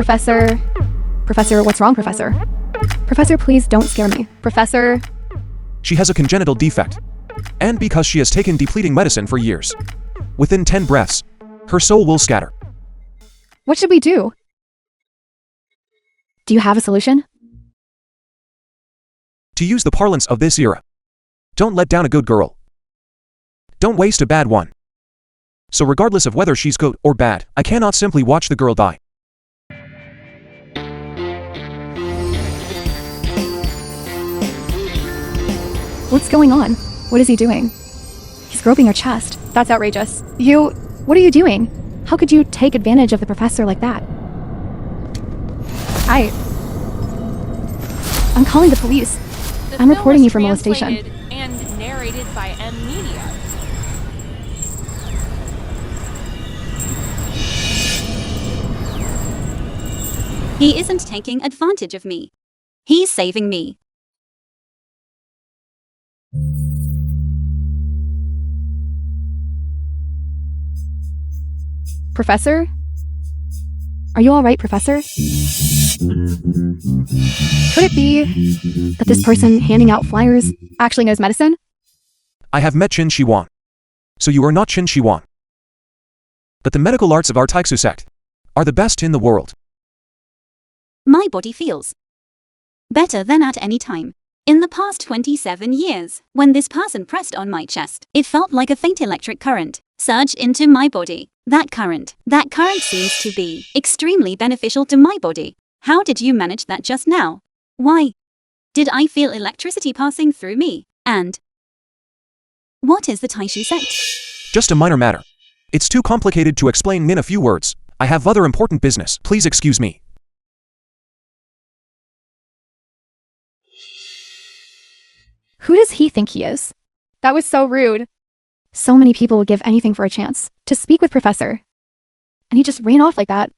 Professor... Professor, what's wrong, Professor? Professor, please don't scare me. Professor... She has a congenital defect. And because she has taken depleting medicine for years. Within 10 breaths, her soul will scatter. What should we do? Do you have a solution? To use the parlance of this era, don't let down a good girl. Don't waste a bad one. So regardless of whether she's good or bad, I cannot simply watch the girl die. What's going on? What is he doing? He's groping her chest. That's outrageous. What are you doing? How could you take advantage of the professor like that? I'm calling the police. I'm reporting you for molestation. And narrated by M Media. He isn't taking advantage of me. He's saving me. Professor? Are you alright, Professor? Could it be that this person handing out flyers actually knows medicine? I have met Qin Shi Huang. So you are not Qin Shi Huang. But the medical arts of our Taixu sect are the best in the world. My body feels better than at any time. In the past 27 years, when this person pressed on my chest, it felt like a faint electric current surged into my body. That current seems to be extremely beneficial to my body. How did you manage that just now? Why did I feel electricity passing through me? And what is the Taishu sect? Just a minor matter. It's too complicated to explain in a few words. I have other important business. Please excuse me. Who does he think he is? That was so rude. So many people would give anything for a chance to speak with Professor. And he just ran off like that.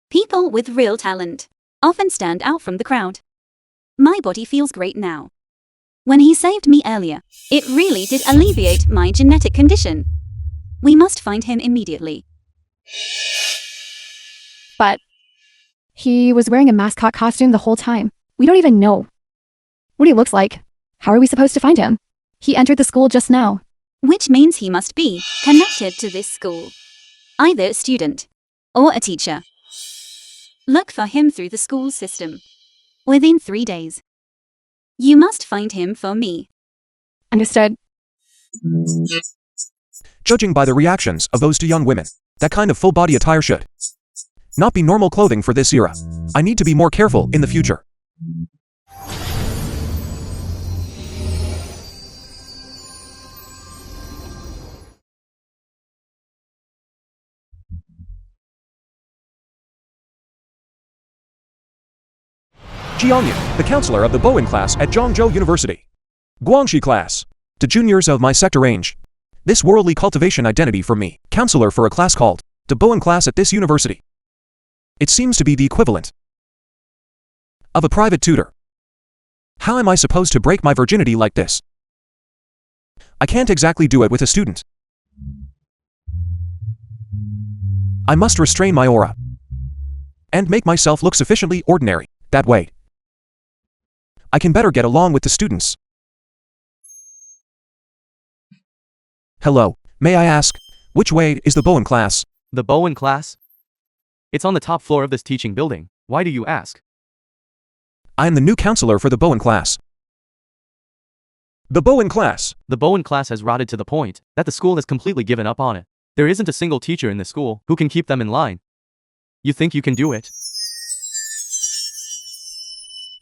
People with real talent often stand out from the crowd. My body feels great now. When he saved me earlier, it really did alleviate my genetic condition. We must find him immediately. But he was wearing a mascot costume the whole time. We don't even know what he looks like. How are we supposed to find him? He entered the school just now. Which means he must be connected to this school. Either a student or a teacher. Look for him through the school system. Within 3 days. You must find him for me. Understood. Judging by the reactions of those two young women, that kind of full-body attire should not be normal clothing for this era. I need to be more careful in the future. Jiangyan, the counselor of the Bowen class at Zhangzhou University. Guangxi class. To juniors of my sector range. This worldly cultivation identity for me, counselor for a class called the Bowen class at this university. It seems to be the equivalent of a private tutor. How am I supposed to break my virginity like this? I can't exactly do it with a student. I must restrain my aura and make myself look sufficiently ordinary. That way, I can better get along with the students. Hello, may I ask, which way is the Bowen class? The Bowen class? It's on the top floor of this teaching building. Why do you ask? I am the new counselor for the Bowen class. The Bowen class. The Bowen class has rotted to the point that the school has completely given up on it. There isn't a single teacher in the school who can keep them in line. You think you can do it?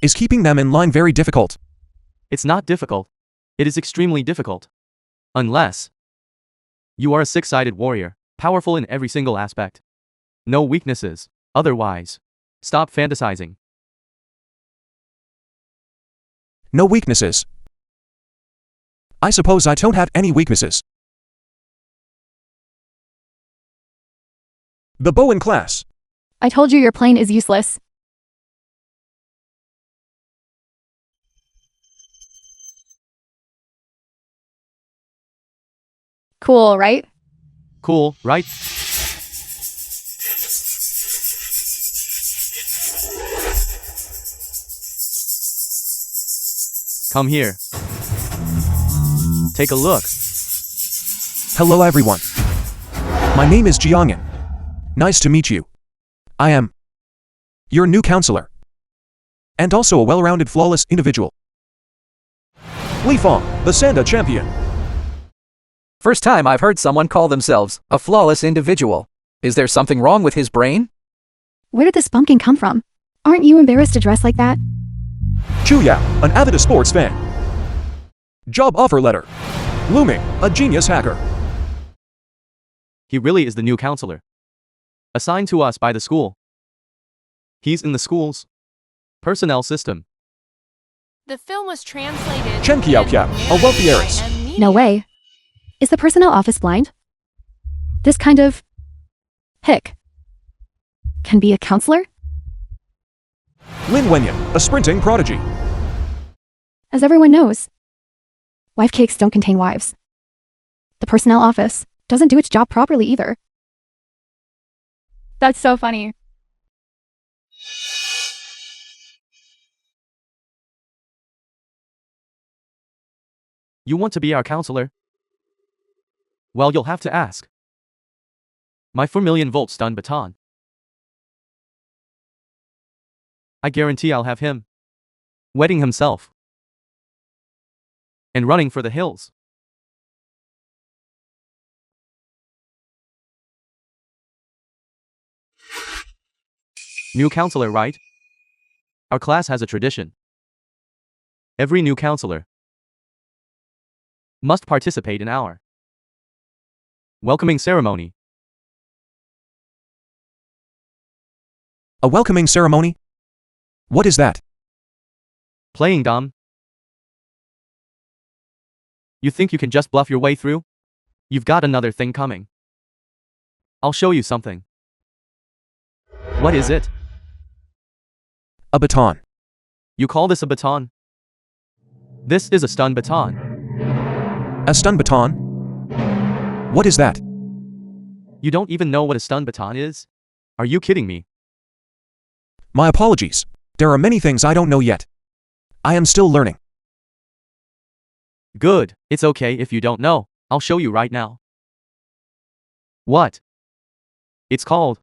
Is keeping them in line very difficult? It's not difficult. It is extremely difficult. Unless you are a six-sided warrior, powerful in every single aspect. No weaknesses. Otherwise, stop fantasizing. No weaknesses. I suppose I don't have any weaknesses. The Bowen class. I told you your plane is useless. Cool, right? Cool, right? Come here. Take a look. Hello everyone. My name is Jiangyan. Nice to meet you. I am your new counselor. And also a well-rounded flawless individual. Li Fong, the Sanda champion. First time I've heard someone call themselves a flawless individual. Is there something wrong with his brain? Where did this bumpkin come from? Aren't you embarrassed to dress like that? Chu Yao, an avid sports fan. Job offer letter. Looming, a genius hacker. He really is the new counselor. Assigned to us by the school. He's in the school's personnel system. The film was translated Chen Kiao and Kiao, a wealthy narrated heiress. by M. Media. No way. Is the personnel office blind? This kind of hick can be a counselor? Lin Wenyan, a sprinting prodigy. As everyone knows, wife cakes don't contain wives. The personnel office doesn't do its job properly either. That's so funny. You want to be our counselor? Well, you'll have to ask. My 4 million-volt stun baton. I guarantee I'll have him wetting himself and running for the hills. New counselor, right? Our class has a tradition. Every new counselor must participate in our welcoming ceremony. A welcoming ceremony? What is that? Playing dumb. You think you can just bluff your way through? You've got another thing coming. I'll show you something. What is it? A baton. You call this a baton? This is a stun baton. A stun baton? What is that? You don't even know what a stun baton is? Are you kidding me? My apologies. There are many things I don't know yet. I am still learning. Good, it's okay if you don't know. I'll show you right now. What? It's called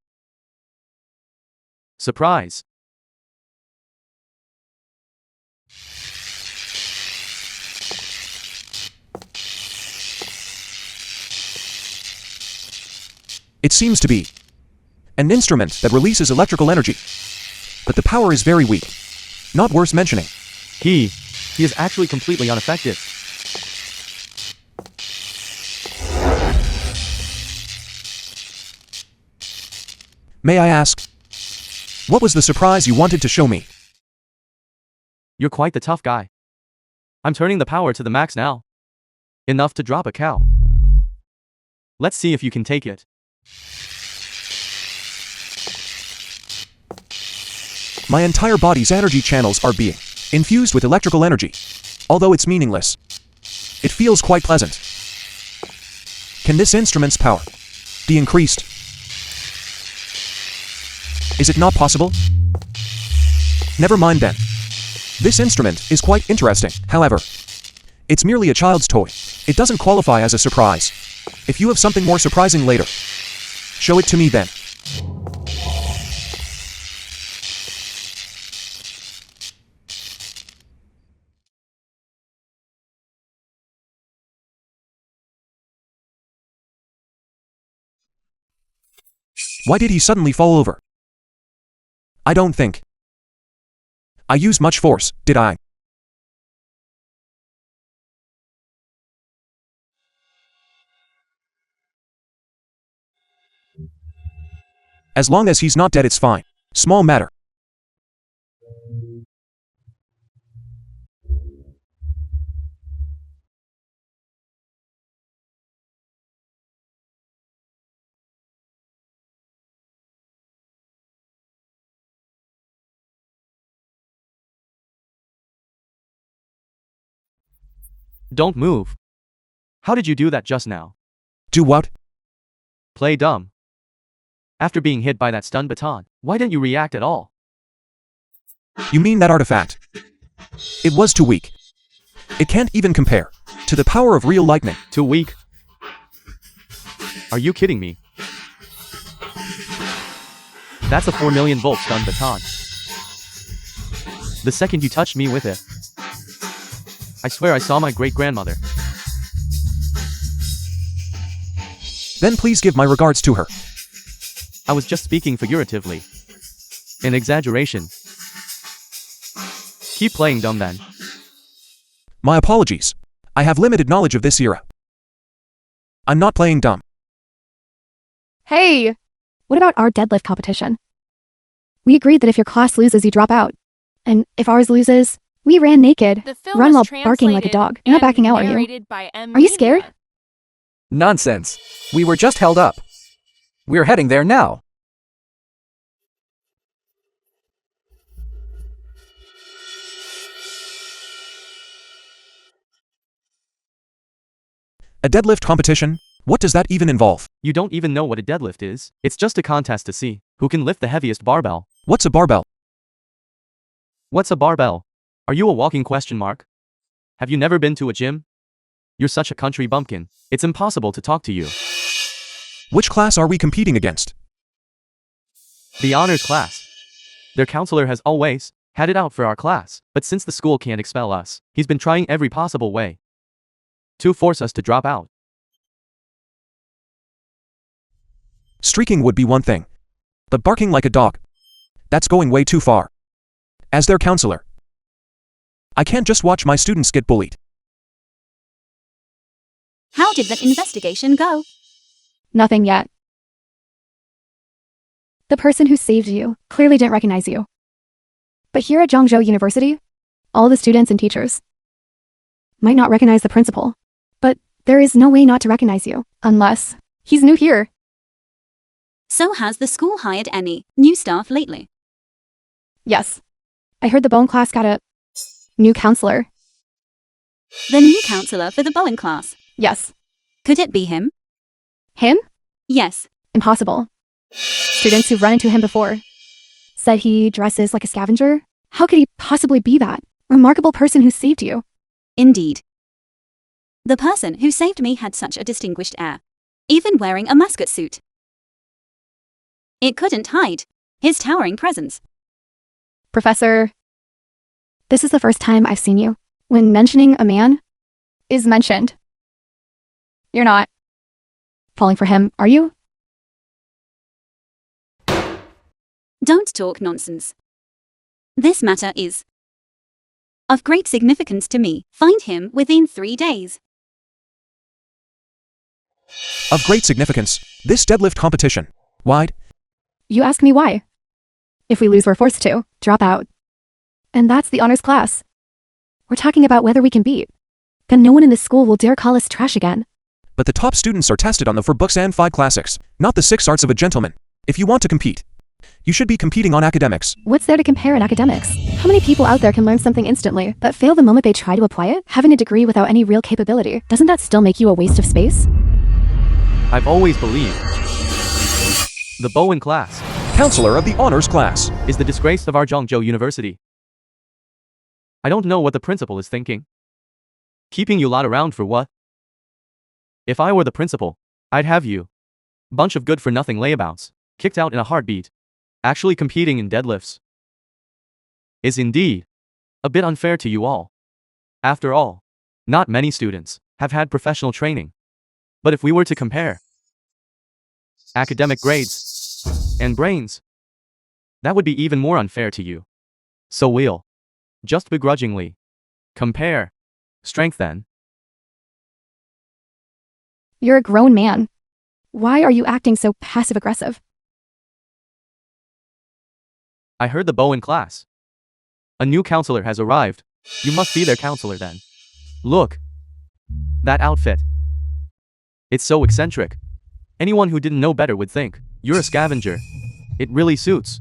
surprise. It seems to be an instrument that releases electrical energy. But the power is very weak. Not worth mentioning. He is actually completely ineffective. May I ask, what was the surprise you wanted to show me? You're quite the tough guy. I'm turning the power to the max now. Enough to drop a cow. Let's see if you can take it. My entire body's energy channels are being infused with electrical energy. Although it's meaningless, it feels quite pleasant. Can this instrument's power be increased? Is it not possible? Never mind then. This instrument is quite interesting. However, it's merely a child's toy. It doesn't qualify as a surprise. If you have something more surprising later, show it to me then. Why did he suddenly fall over? I don't think I used much force, did I? As long as he's not dead, it's fine. Small matter. Don't move. How did you do that just now? Do what? Play dumb. After being hit by that stun baton, why didn't you react at all? You mean that artifact? It was too weak. It can't even compare to the power of real lightning. Too weak. Are you kidding me? That's a 4 million volt stun baton. The second you touched me with it, I swear I saw my great-grandmother. Then please give my regards to her. I was just speaking figuratively. An exaggeration. Keep playing dumb then. My apologies. I have limited knowledge of this era. I'm not playing dumb. Hey! What about our deadlift competition? We agreed that if your class loses, you drop out. And if ours loses, we ran naked, The film run was while barking like a translated dog. You're not and backing out, are you? narrated by M. Are you scared? Media. Nonsense. We were just held up. We're heading there now. A deadlift competition? What does that even involve? You don't even know what a deadlift is. It's just a contest to see who can lift the heaviest barbell. What's a barbell? What's a barbell? Are you a walking question mark? Have you never been to a gym? You're such a country bumpkin. It's impossible to talk to you. Which class are we competing against? The honors class. Their counselor has always had it out for our class, but since the school can't expel us, he's been trying every possible way to force us to drop out. Streaking would be one thing. But barking like a dog? That's going way too far. As their counselor, I can't just watch my students get bullied. How did that investigation go? Nothing yet. The person who saved you clearly didn't recognize you. But here at Zhangzhou University, all the students and teachers might not recognize the principal, but there is no way not to recognize you, unless he's new here. So has the school hired any new staff lately? Yes. I heard the Bone class got a new counselor. The new counselor for the Bowen class. Yes. Could it be him? Him? Yes. Impossible. Students who've run into him before said he dresses like a scavenger. How could he possibly be that remarkable person who saved you? Indeed. The person who saved me had such a distinguished air, even wearing a mascot suit. It couldn't hide his towering presence. Professor, this is the first time I've seen you when mentioning a man is mentioned. You're not falling for him, are you? Don't talk nonsense. This matter is of great significance to me. Find him within 3 days. Of great significance, this deadlift competition. Why? You ask me why. If we lose, we're forced to drop out. And that's the honors class. We're talking about whether we can beat. Then no one in this school will dare call us trash again. But the top students are tested on the 4 books and 5 classics, not the 6 arts of a gentleman. If you want to compete, you should be competing on academics. What's there to compare in academics? How many people out there can learn something instantly, but fail the moment they try to apply it? Having a degree without any real capability, doesn't that still make you a waste of space? I've always believed the Bowen class Counselor of the honors class. is the disgrace of our Zhangzhou University. I don't know what the principal is thinking. Keeping you lot around for what? If I were the principal, I'd have you, bunch of good-for-nothing layabouts, kicked out in a heartbeat. Actually competing in deadlifts is indeed a bit unfair to you all. After all, not many students have had professional training. But if we were to compare academic grades and brains, that would be even more unfair to you. So we'll just begrudgingly compare strength then. You're a grown man. Why are you acting so passive-aggressive? I heard the Bowen class. A new counselor has arrived. You must be their counselor then. Look. That outfit. It's so eccentric. Anyone who didn't know better would think you're a scavenger. It really suits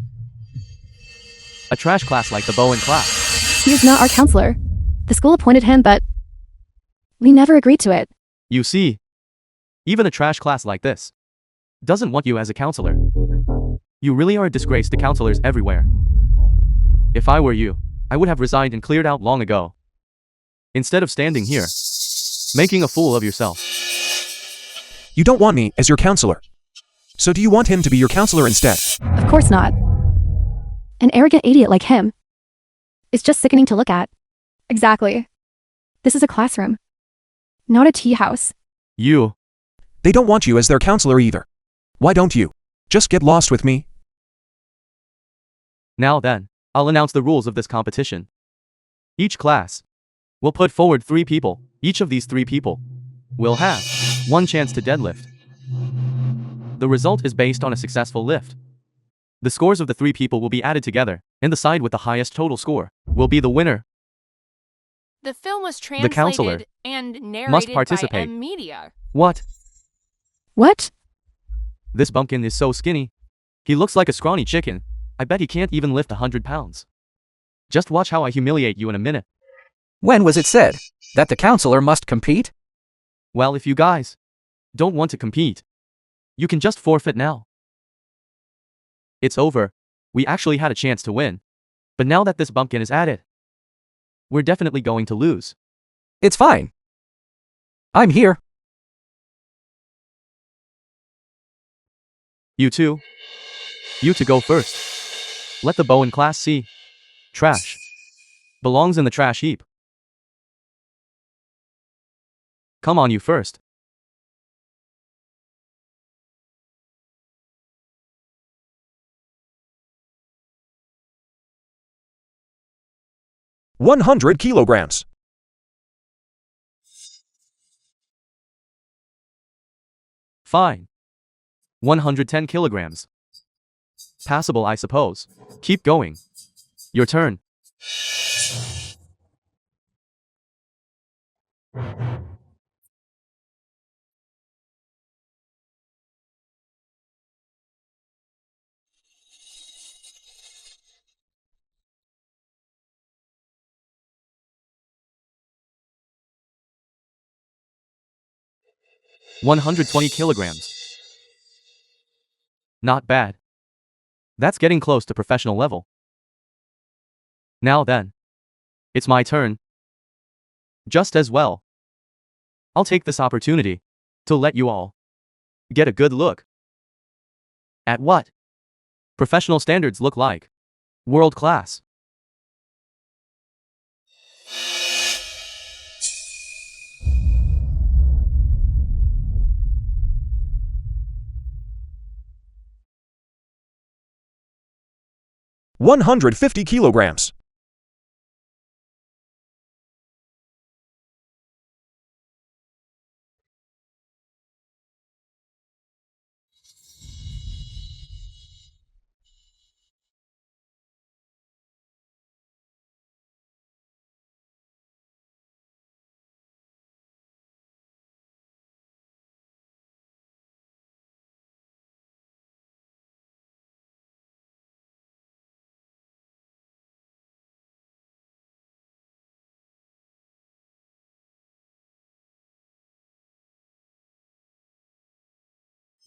a trash class like the Bowen class. He is not our counselor. The school appointed him, but we never agreed to it. You see, even a trash class like this doesn't want you as a counselor. You really are a disgrace to counselors everywhere. If I were you, I would have resigned and cleared out long ago. instead of standing here, making a fool of yourself. You don't want me as your counselor. So do you want him to be your counselor instead? Of course not. An arrogant idiot like him is just sickening to look at. Exactly. This is a classroom, not a tea house. They don't want you as their counselor either. Why don't you just get lost with me? Now then, I'll announce the rules of this competition. Each class will put forward 3 people. Each of these 3 people will have 1 chance to deadlift. The result is based on a successful lift. The scores of the 3 people will be added together, and the side with the highest total score will be the winner. The film was The counselor translated and narrated must by participate. Media. What? What? This bumpkin is so skinny. He looks like a scrawny chicken. I bet he can't even lift 100 pounds. Just watch how I humiliate you in a minute. When was it said that the counselor must compete? Well, if you guys don't want to compete, you can just forfeit now. It's over. We actually had a chance to win. But now that this bumpkin is at it, we're definitely going to lose. It's fine. I'm here. You two go first. Let the Bowen class see. Trash belongs in the trash heap. Come on, you first. $100 kilograms. Fine. 110 kilograms. Passable, I suppose. Keep going. Your turn. $120 kilograms. Not bad. That's getting close to professional level. Now then, it's my turn. Just as well, I'll take this opportunity to let you all get a good look at what professional standards look like. World class. $150 kilograms.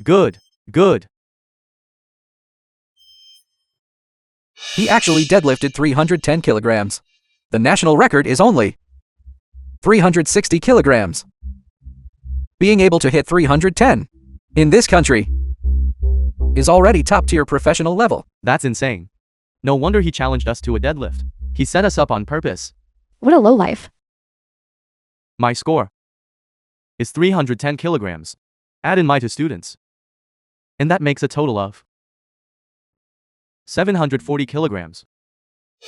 Good. He actually deadlifted 310 kilograms. The national record is only 360 kilograms. Being able to hit 310 in this country is already top-tier professional level. That's insane. No wonder he challenged us to a deadlift. He set us up on purpose. What a lowlife. My score is 310 kilograms. Add in my 2 students. And that makes a total of 740 kilograms.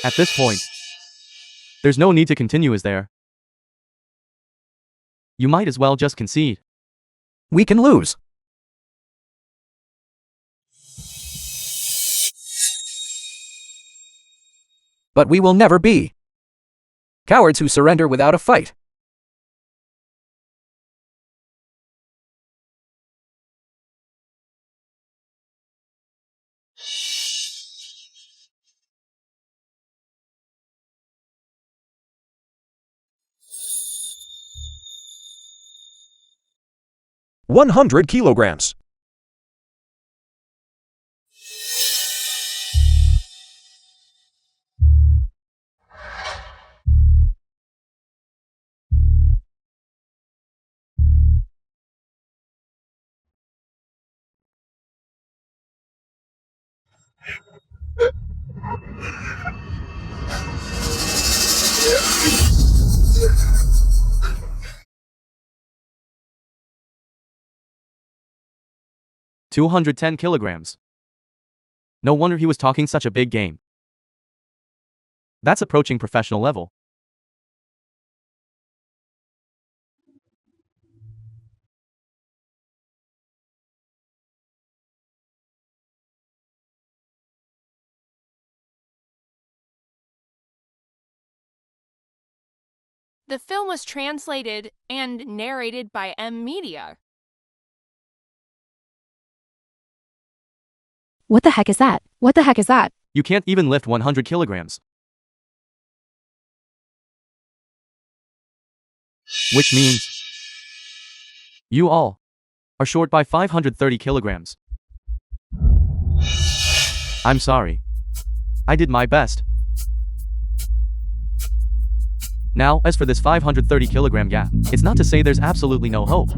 At this point, there's no need to continue, is there? You might as well just concede. We can lose. But we will never be cowards who surrender without a fight. $100 kilograms. $210 kilograms. No wonder he was talking such a big game. That's approaching professional level. The film was translated and narrated by M Media. What the heck is that? What the heck is that? You can't even lift 100 kilograms. Which means you all are short by 530 kilograms. I'm sorry. I did my best. Now, as for this 530 kilogram gap, it's not to say there's absolutely no hope.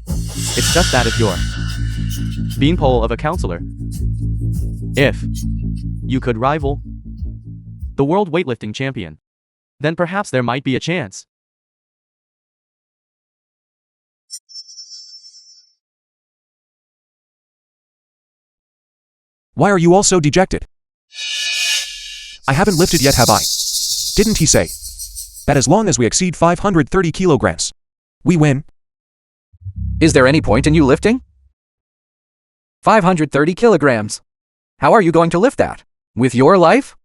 It's just that if you're beanpole of a counselor, if you could rival the world weightlifting champion, then perhaps there might be a chance. Why are you all so dejected? I haven't lifted yet, have I? Didn't he say that as long as we exceed 530 kilograms, we win? Is there any point in you lifting? 530 kilograms. How are you going to lift that? With your life?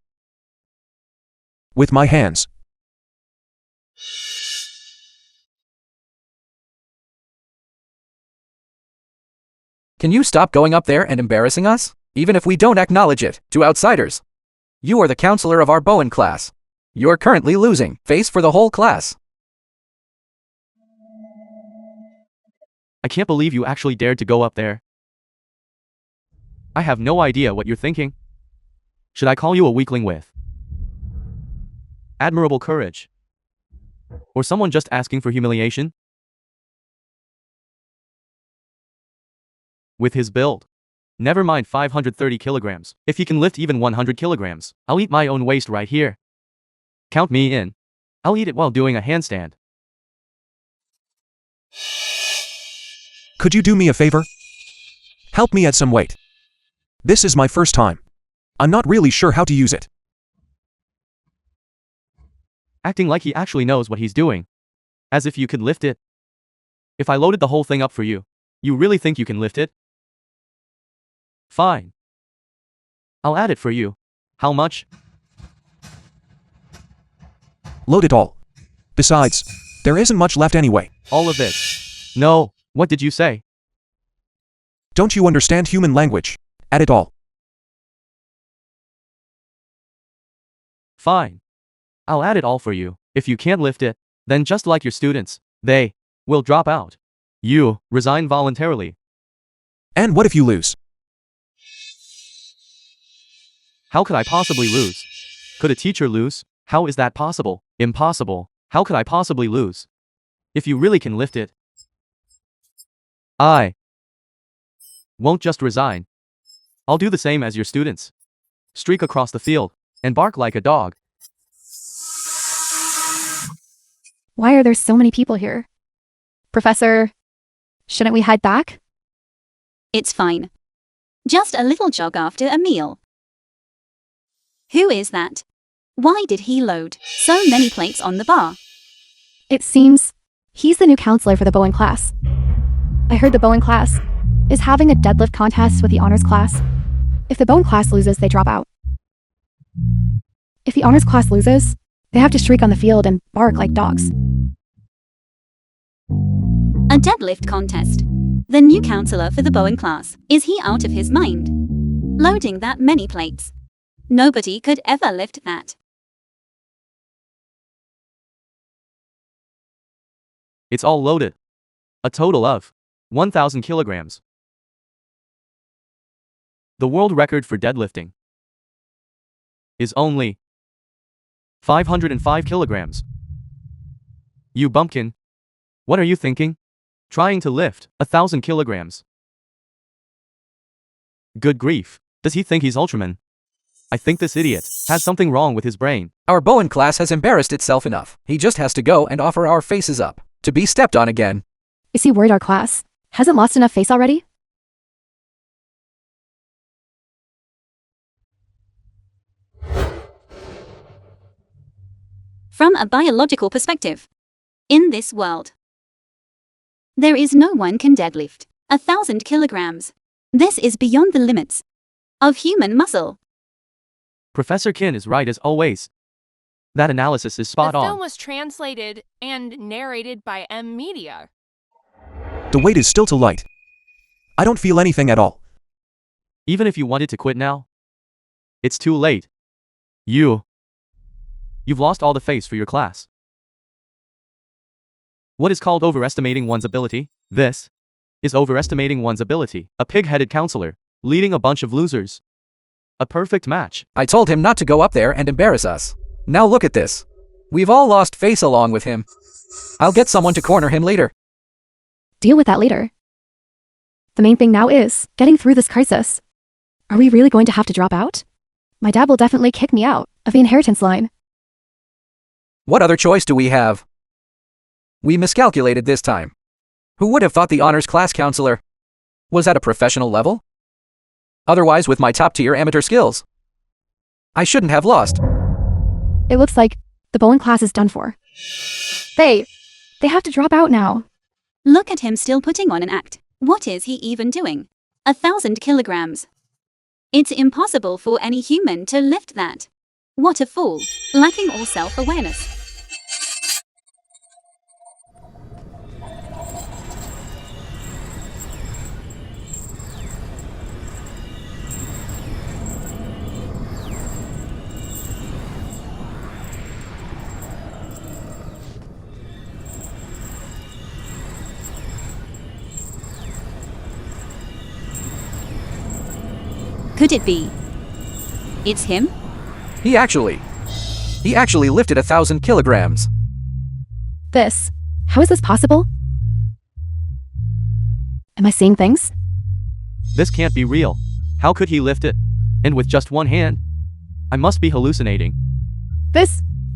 With my hands. Can you stop going up there and embarrassing us? Even if we don't acknowledge it, to outsiders. You are the counselor of our Bowen class. You're currently losing face for the whole class. I can't believe you actually dared to go up there. I have no idea what you're thinking. Should I call you a weakling with admirable courage? Or someone just asking for humiliation? With his build. Never mind 530 kilograms. If he can lift even 100 kilograms, I'll eat my own waste right here. Count me in. I'll eat it while doing a handstand. Could you do me a favor? Help me add some weight. This is my first time. I'm not really sure how to use it. Acting like he actually knows what he's doing. As if you could lift it. If I loaded the whole thing up for you, you really think you can lift it? Fine. I'll add it for you. How much? Load it all. Besides, there isn't much left anyway. All of it. No, what did you say? Don't you understand human language? Add it all. Fine. I'll add it all for you. If you can't lift it, then just like your students, they will drop out. You resign voluntarily. And what if you lose? How could I possibly lose? Could a teacher lose? How is that possible? Impossible. How could I possibly lose? If you really can lift it, I won't just resign. I'll do the same as your students. Streak across the field and bark like a dog. Why are there so many people here? Professor, shouldn't we head back? It's fine. Just a little jog after a meal. Who is that? Why did he load so many plates on the bar? It seems he's the new counselor for the Bowen class. I heard the Bowen class is having a deadlift contest with the honors class. If the Bowen class loses, they drop out. If the honors class loses, they have to streak on the field and bark like dogs. A deadlift contest. The new counselor for the Bowen class. Is he out of his mind? Loading that many plates. Nobody could ever lift that. It's all loaded. A total of 1,000 kilograms. The world record for deadlifting is only 505 kilograms. You bumpkin. What are you thinking? Trying to lift 1,000 kilograms. Good grief. Does he think he's Ultraman? I think this idiot has something wrong with his brain. Our Bowen class has embarrassed itself enough. He just has to go and offer our faces up, to be stepped on again. Is he worried our class hasn't lost enough face already? From a biological perspective, in this world, there is no one can deadlift 1,000 kilograms. This is beyond the limits of human muscle. Professor Kin is right as always. That analysis is spot The film on. was translated and narrated by Media. The weight is still too light. I don't feel anything at all. Even if you wanted to quit now, it's too late. You've lost all the face for your class. What is called overestimating one's ability? This is overestimating one's ability. A pig-headed counselor, leading a bunch of losers. A perfect match. I told him not to go up there and embarrass us. Now look at this. We've all lost face along with him. I'll get someone to corner him later. Deal with that later. The main thing now is getting through this crisis. Are we really going to have to drop out? My dad will definitely kick me out of the inheritance line. What other choice do we have? We miscalculated this time. Who would have thought the honors class counselor was at a professional level? Otherwise, with my top-tier amateur skills, I shouldn't have lost. It looks like the Bowen class is done for. They have to drop out now. Look at him still putting on an act. What is he even doing? 1,000 kilograms. It's impossible for any human to lift that. What a fool, lacking all self-awareness. Could it be? It's him? He actually lifted 1,000 kilograms. How is this possible? Am I seeing things? This can't be real. How could he lift it? And with just one hand? I must be hallucinating.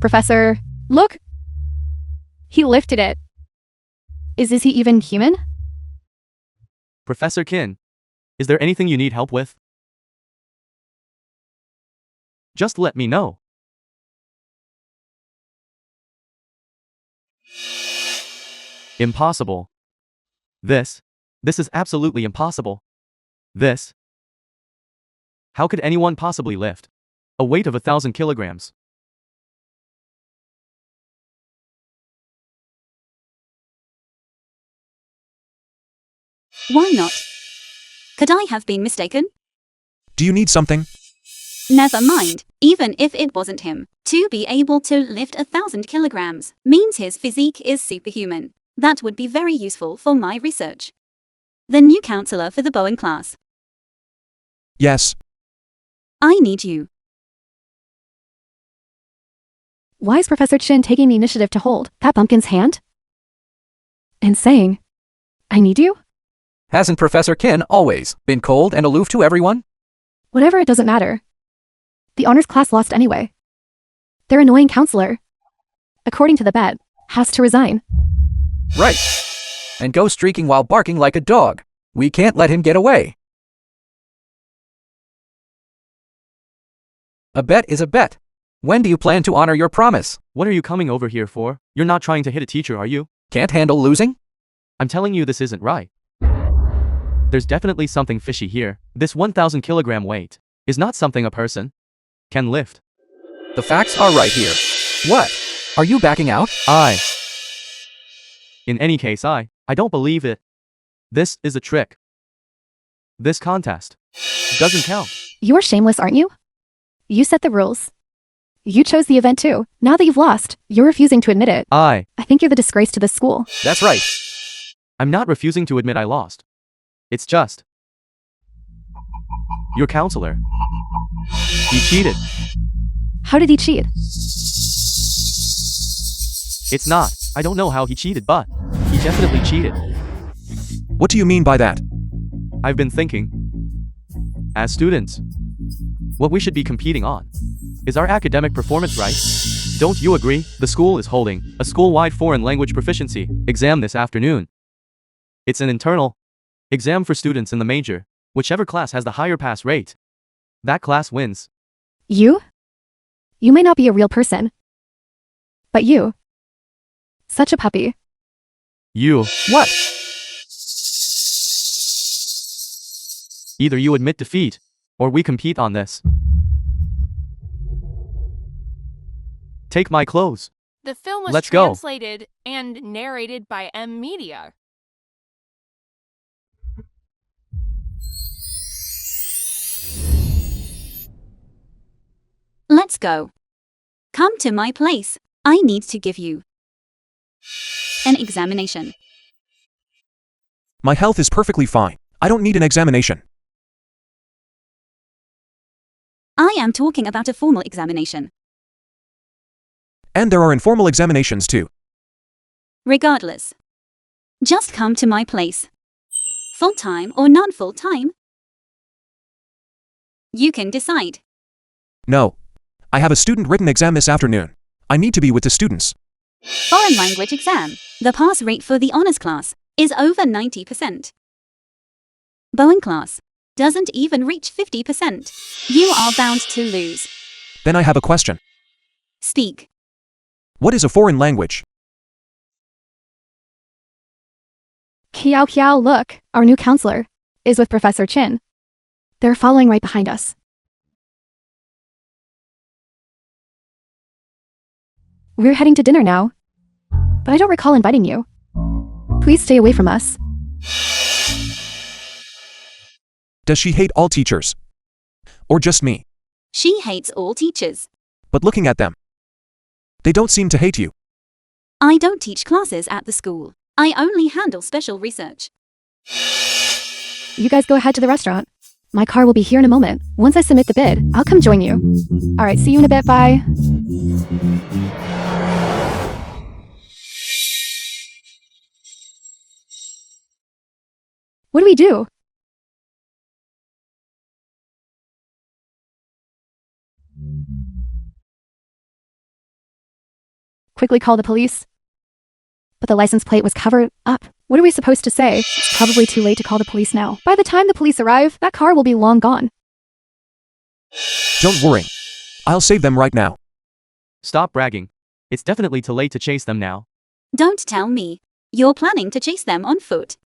Professor, look. He lifted it. Is he even human? Professor Kin, is there anything you need help with? Just let me know. Impossible. This is absolutely impossible. How could anyone possibly lift a weight of 1,000 kilograms? Why not? Could I have been mistaken? Do you need something? Never mind, even if it wasn't him. To be able to lift 1,000 kilograms means his physique is superhuman. That would be very useful for my research. The new counselor for the Bowen class. Yes. I need you. Why is Professor Chin taking the initiative to hold that bumpkin's hand? And saying, I need you? Hasn't Professor Kin always been cold and aloof to everyone? Whatever, it doesn't matter. The honors class lost anyway. Their annoying counselor, according to the bet, has to resign. Right. And go streaking while barking like a dog. We can't let him get away. A bet is a bet. When do you plan to honor your promise? What are you coming over here for? You're not trying to hit a teacher, are you? Can't handle losing? I'm telling you this isn't right. There's definitely something fishy here. This 1,000 kilogram weight is not something a person can lift. The facts are right here. What? Are you backing out? In any case, I don't believe it. This is a trick. This contest doesn't count. You're shameless, aren't you? You set the rules. You chose the event too. Now that you've lost, you're refusing to admit it. I think you're the disgrace to this school. That's right. I'm not refusing to admit I lost. It's just your counselor. He cheated. How did he cheat? It's not. I don't know how he cheated, but he definitely cheated. What do you mean by that? I've been thinking. As students, What we should be competing on is our academic performance, right? Don't you agree? The school is holding a school-wide foreign language proficiency exam this afternoon. It's an internal exam for students in the major. Whichever class has the higher pass rate, that class wins. You? You may not be a real person. But you. Such a puppy. You. What? Either you admit defeat, or we compete on this. Take my clothes. The film was Let's go. translated and narrated by Media. Let's go. Come to my place. I need to give you an examination. My health is perfectly fine. I don't need an examination. I am talking about a formal examination. And there are informal examinations too. Regardless, just come to my place. Full-time or non-full-time? You can decide. No. I have a student-written exam this afternoon. I need to be with the students. Foreign language exam. The pass rate for the honors class is over 90%. Bowen class doesn't even reach 50%. You are bound to lose. Then I have a question. Speak. What is a foreign language? Kiao Kiao, look, our new counselor is with Professor Chin. They're following right behind us. We're heading to dinner now. But I don't recall inviting you. Please stay away from us. Does she hate all teachers? Or just me? She hates all teachers. But looking at them, they don't seem to hate you. I don't teach classes at the school. I only handle special research. You guys go ahead to the restaurant. My car will be here in a moment. Once I submit the bid, I'll come join you. Alright, see you in a bit, bye. What do we do? Quickly call the police. But the license plate was covered up. What are we supposed to say? It's probably too late to call the police now. By the time the police arrive, that car will be long gone. Don't worry. I'll save them right now. Stop bragging. It's definitely too late to chase them now. Don't tell me. You're planning to chase them on foot.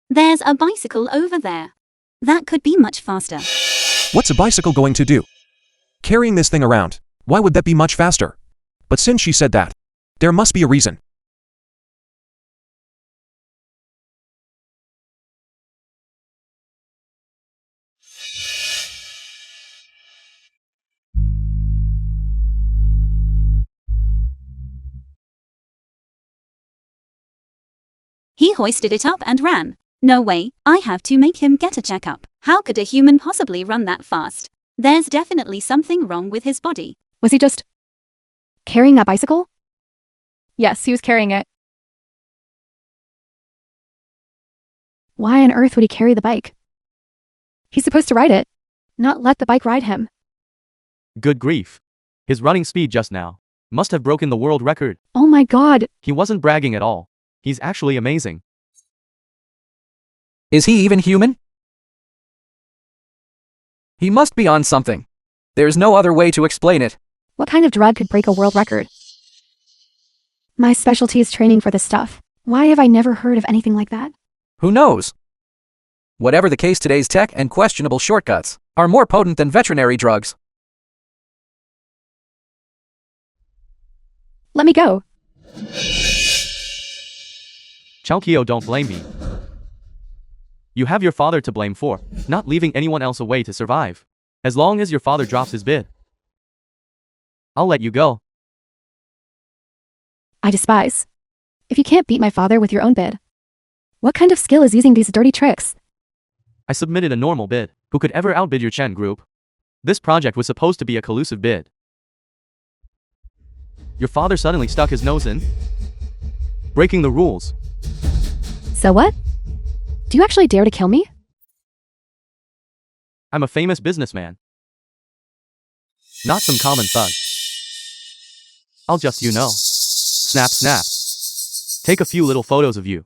There's a bicycle over there. That could be much faster. What's a bicycle going to do? Carrying this thing around. Why would that be much faster? But since she said that, there must be a reason. He hoisted it up and ran. No way, I have to make him get a checkup. How could a human possibly run that fast? There's definitely something wrong with his body. Was he just carrying that bicycle? Yes, he was carrying it. Why on earth would he carry the bike? He's supposed to ride it, not let the bike ride him. Good grief. His running speed just now must have broken the world record. Oh my god. He wasn't bragging at all. He's actually amazing. Is he even human? He must be on something. There's no other way to explain it. What kind of drug could break a world record? My specialty is training for this stuff. Why have I never heard of anything like that? Who knows? Whatever the case, today's tech and questionable shortcuts are more potent than veterinary drugs. Let me go. Chaokio, don't blame me. You have your father to blame for not leaving anyone else a way to survive. As long as your father drops his bid, I'll let you go. I despise. If you can't beat my father with your own bid, what kind of skill is using these dirty tricks? I submitted a normal bid. Who could ever outbid your Chen group? This project was supposed to be a collusive bid. Your father suddenly stuck his nose in, breaking the rules. So what? Do you actually dare to kill me? I'm a famous businessman. Not some common thug. I'll just snap snap. Take a few little photos of you.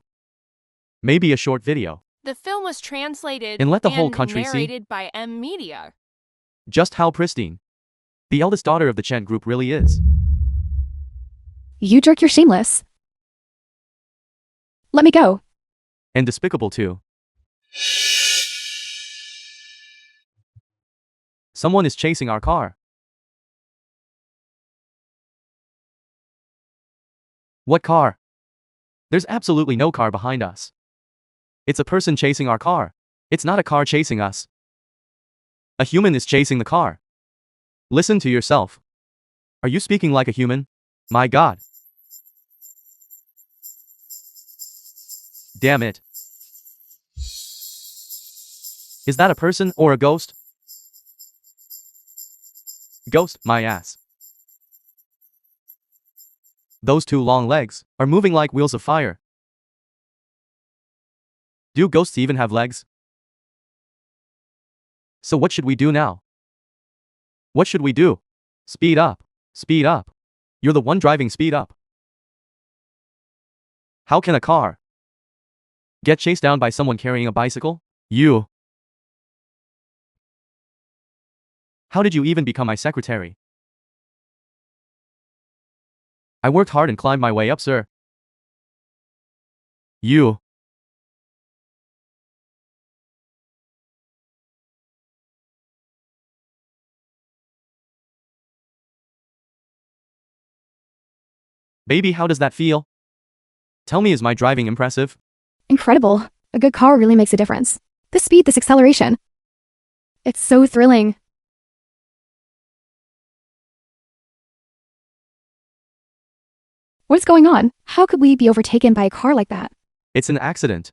Maybe a short video. The film was translated And let the whole country see narrated by Media. just how pristine the eldest daughter of the Chen group really is. You jerk, you're shameless. Let me go. And despicable too. Someone is chasing our car. What car? There's absolutely no car behind us. It's a person chasing our car. It's not a car chasing us. A human is chasing the car. Listen to yourself. Are you speaking like a human? My God. Damn it. Is that a person or a ghost? Ghost, my ass. Those two long legs are moving like wheels of fire. Do ghosts even have legs? So what should we do now? What should we do? Speed up. Speed up. You're the one driving, speed up. How can a car get chased down by someone carrying a bicycle? You. How did you even become my secretary? I worked hard and climbed my way up, sir. You. Baby, how does that feel? Tell me, is my driving impressive? Incredible. A good car really makes a difference. This speed, this acceleration. It's so thrilling. What's going on? How could we be overtaken by a car like that? It's an accident.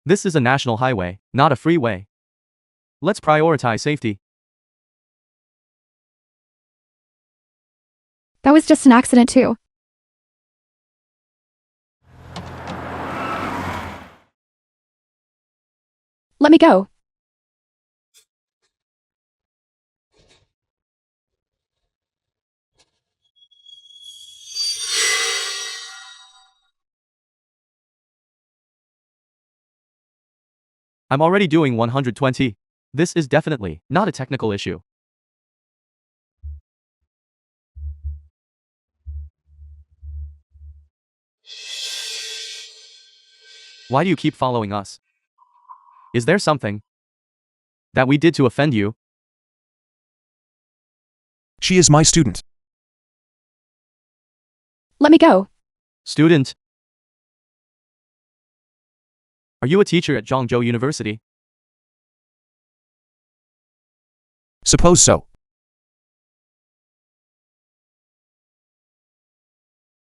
This is a national highway, not a freeway. Let's prioritize safety. That was just an accident too. Let me go. I'm already doing 120. This is definitely not a technical issue. Why do you keep following us? Is there something that we did to offend you? She is my student. Let me go. Student? Are you a teacher at Zhangzhou University? Suppose so.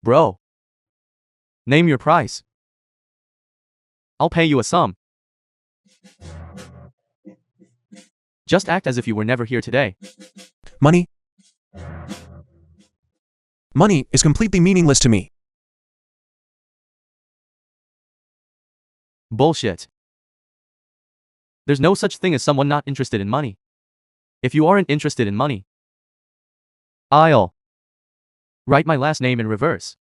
Bro. Name your price. I'll pay you a sum. Just act as if you were never here today. Money? Money is completely meaningless to me. Bullshit. There's no such thing as someone not interested in money. If you aren't interested in money, I'll write my last name in reverse.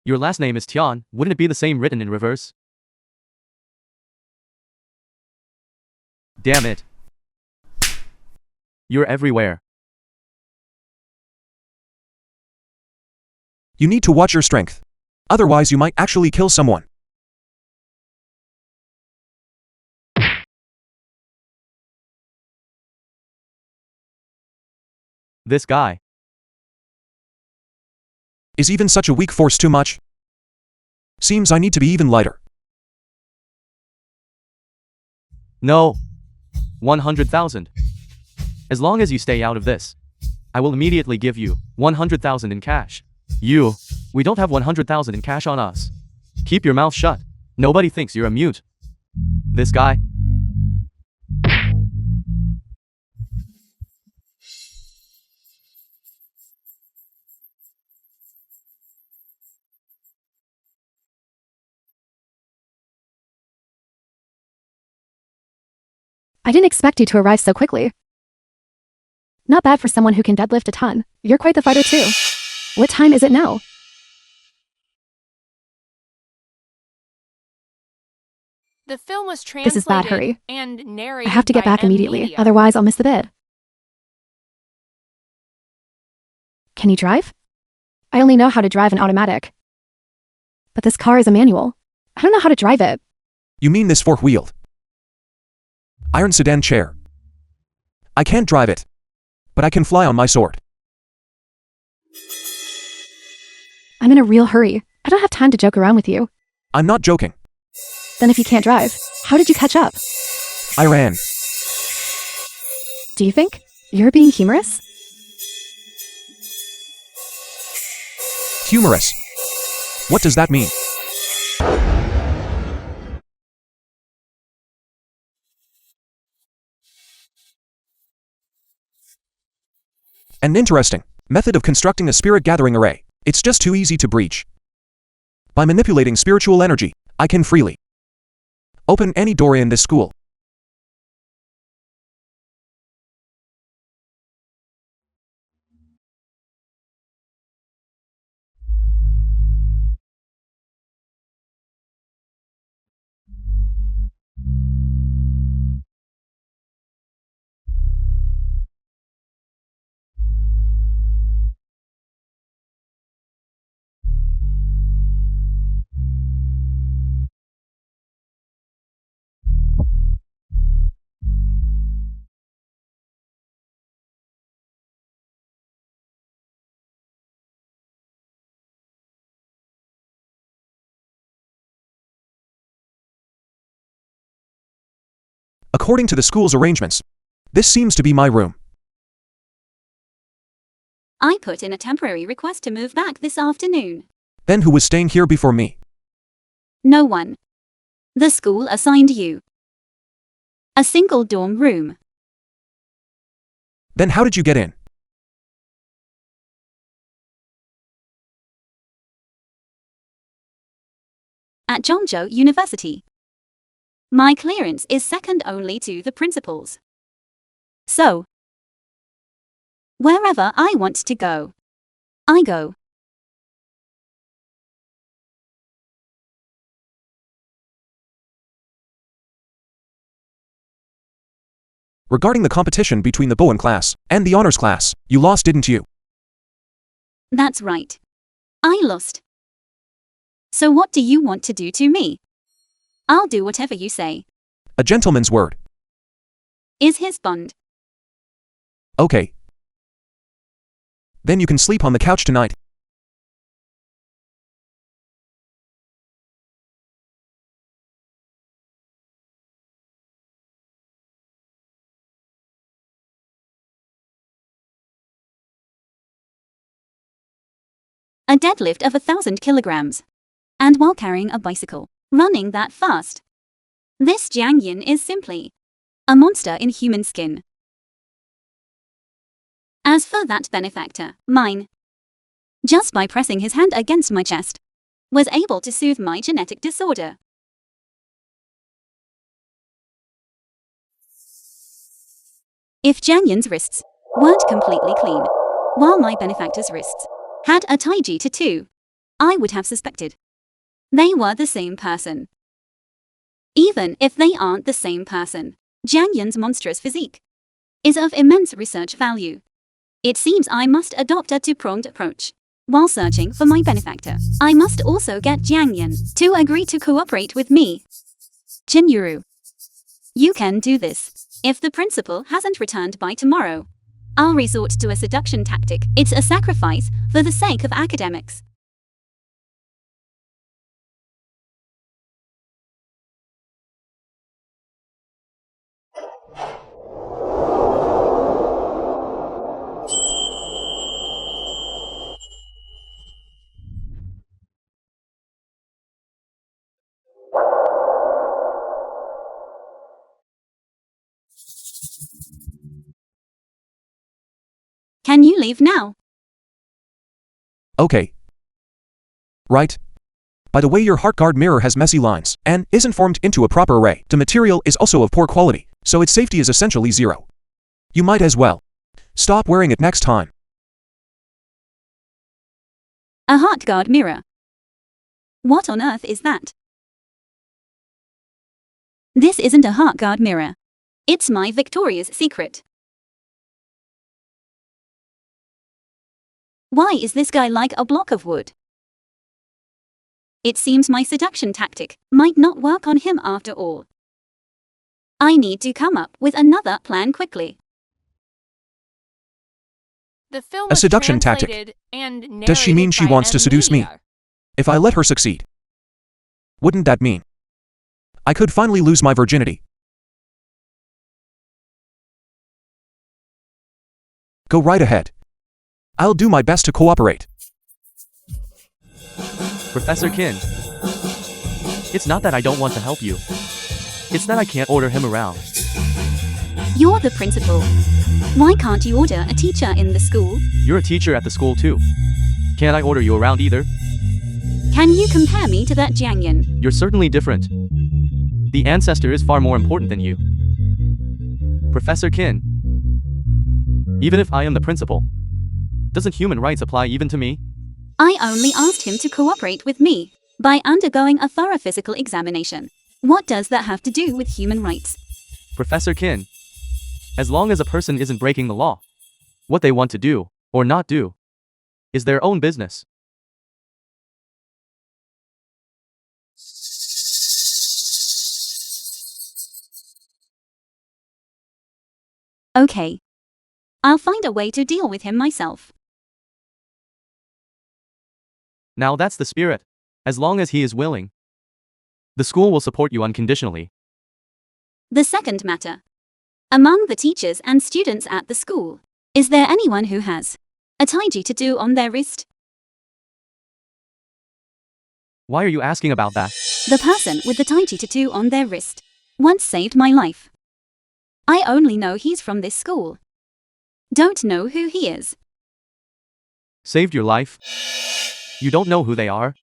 Your last name is Tian, wouldn't it be the same written in reverse? Damn it. You're everywhere. You need to watch your strength. Otherwise you might actually kill someone. This guy. Is even such a weak force too much? Seems I need to be even lighter. No. 100,000. As long as you stay out of this, I will immediately give you 100,000 in cash. We don't have 100,000 in cash on us. Keep your mouth shut. Nobody thinks you're a mute. This guy. I didn't expect you to arrive so quickly. Not bad for someone who can deadlift a ton. You're quite the fighter too. What time is it now? The film was translated This is bad, hurry. and I narrated have to get by back immediately, Media. otherwise I'll miss the bid. Can you drive? I only know how to drive an automatic. But this car is a manual. I don't know how to drive it. You mean this four-wheeled iron sedan chair? I can't drive it, but I can fly on my sword. I'm in a real hurry. I don't have time to joke around with you. I'm not joking. Then if you can't drive, how did you catch up? I ran. Do you think you're being humorous? Humorous. What does that mean? An interesting method of constructing a spirit gathering array. It's just too easy to breach. By manipulating spiritual energy, I can freely open any door in this school. According to the school's arrangements, this seems to be my room. I put in a temporary request to move back this afternoon. Then who was staying here before me? No one. The school assigned you a single dorm room. Then how did you get in? At Zhongzhou University, my clearance is second only to the principal's. So, wherever I want to go, I go. Regarding the competition between the Bowen class and the honors class, you lost, didn't you? That's right. I lost. So what do you want to do to me? I'll do whatever you say. A gentleman's word. Is his bond. Okay. Then you can sleep on the couch tonight. A deadlift of 1,000 kilograms. And while carrying a bicycle, running that fast. This Jiang Yin is simply a monster in human skin. As for that benefactor, mine, just by pressing his hand against my chest, was able to soothe my genetic disorder. If Jiang Yin's wrists weren't completely clean, while my benefactor's wrists had a taiji tattoo, I would have suspected they were the same person. Even if they aren't the same person, Jiang Yin's monstrous physique is of immense research value. It seems I must adopt a two-pronged approach. While searching for my benefactor, I must also get Jiang Yin to agree to cooperate with me. Jinyuru, you can do this. If the principal hasn't returned by tomorrow, I'll resort to a seduction tactic. It's a sacrifice for the sake of academics. Can you leave now? Okay. Right. By the way, your heart guard mirror has messy lines and isn't formed into a proper array. The material is also of poor quality, so its safety is essentially zero. You might as well Stop wearing it next time. A heart guard mirror. What on earth is that? This isn't a heart guard mirror. It's my Victoria's Secret. Why is this guy like a block of wood? It seems my seduction tactic might not work on him after all. I need to come up with another plan quickly. The film A was seduction tactic. translated and Does she mean narrated she by wants to seduce me? media. If I let her succeed, wouldn't that mean I could finally lose my virginity? Go right ahead. I'll do my best to cooperate. Professor Kin. It's not that I don't want to help you. It's that I can't order him around. You're the principal. Why can't you order a teacher in the school? You're a teacher at the school too. Can't I order you around either? Can you compare me to that Jiangyan? You're certainly different. The ancestor is far more important than you. Professor Kin. Even if I am the principal, doesn't human rights apply even to me? I only asked him to cooperate with me by undergoing a thorough physical examination. What does that have to do with human rights? Professor Kin. As long as a person isn't breaking the law, what they want to do, or not do, is their own business. Okay. I'll find a way to deal with him myself. Now that's the spirit. As long as he is willing, the school will support you unconditionally. The second matter. Among the teachers and students at the school, is there anyone who has a taiji tattoo on their wrist? Why are you asking about that? The person with the taiji tattoo on their wrist once saved my life. I only know he's from this school. Don't know who he is. Saved your life? You don't know who they are?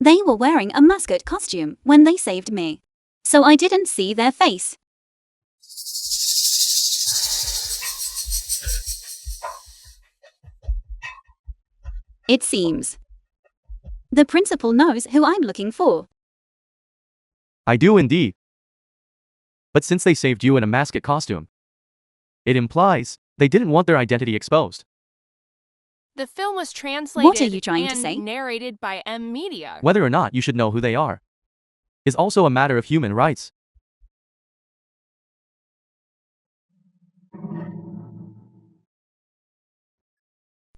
They were wearing a mascot costume when they saved me, so I didn't see their face. It seems the principal knows who I'm looking for. I do indeed. But since they saved you in a mascot costume, it implies they didn't want their identity exposed. The film was translated you trying to and say? narrated by media. Whether or not you should know who they are is also a matter of human rights.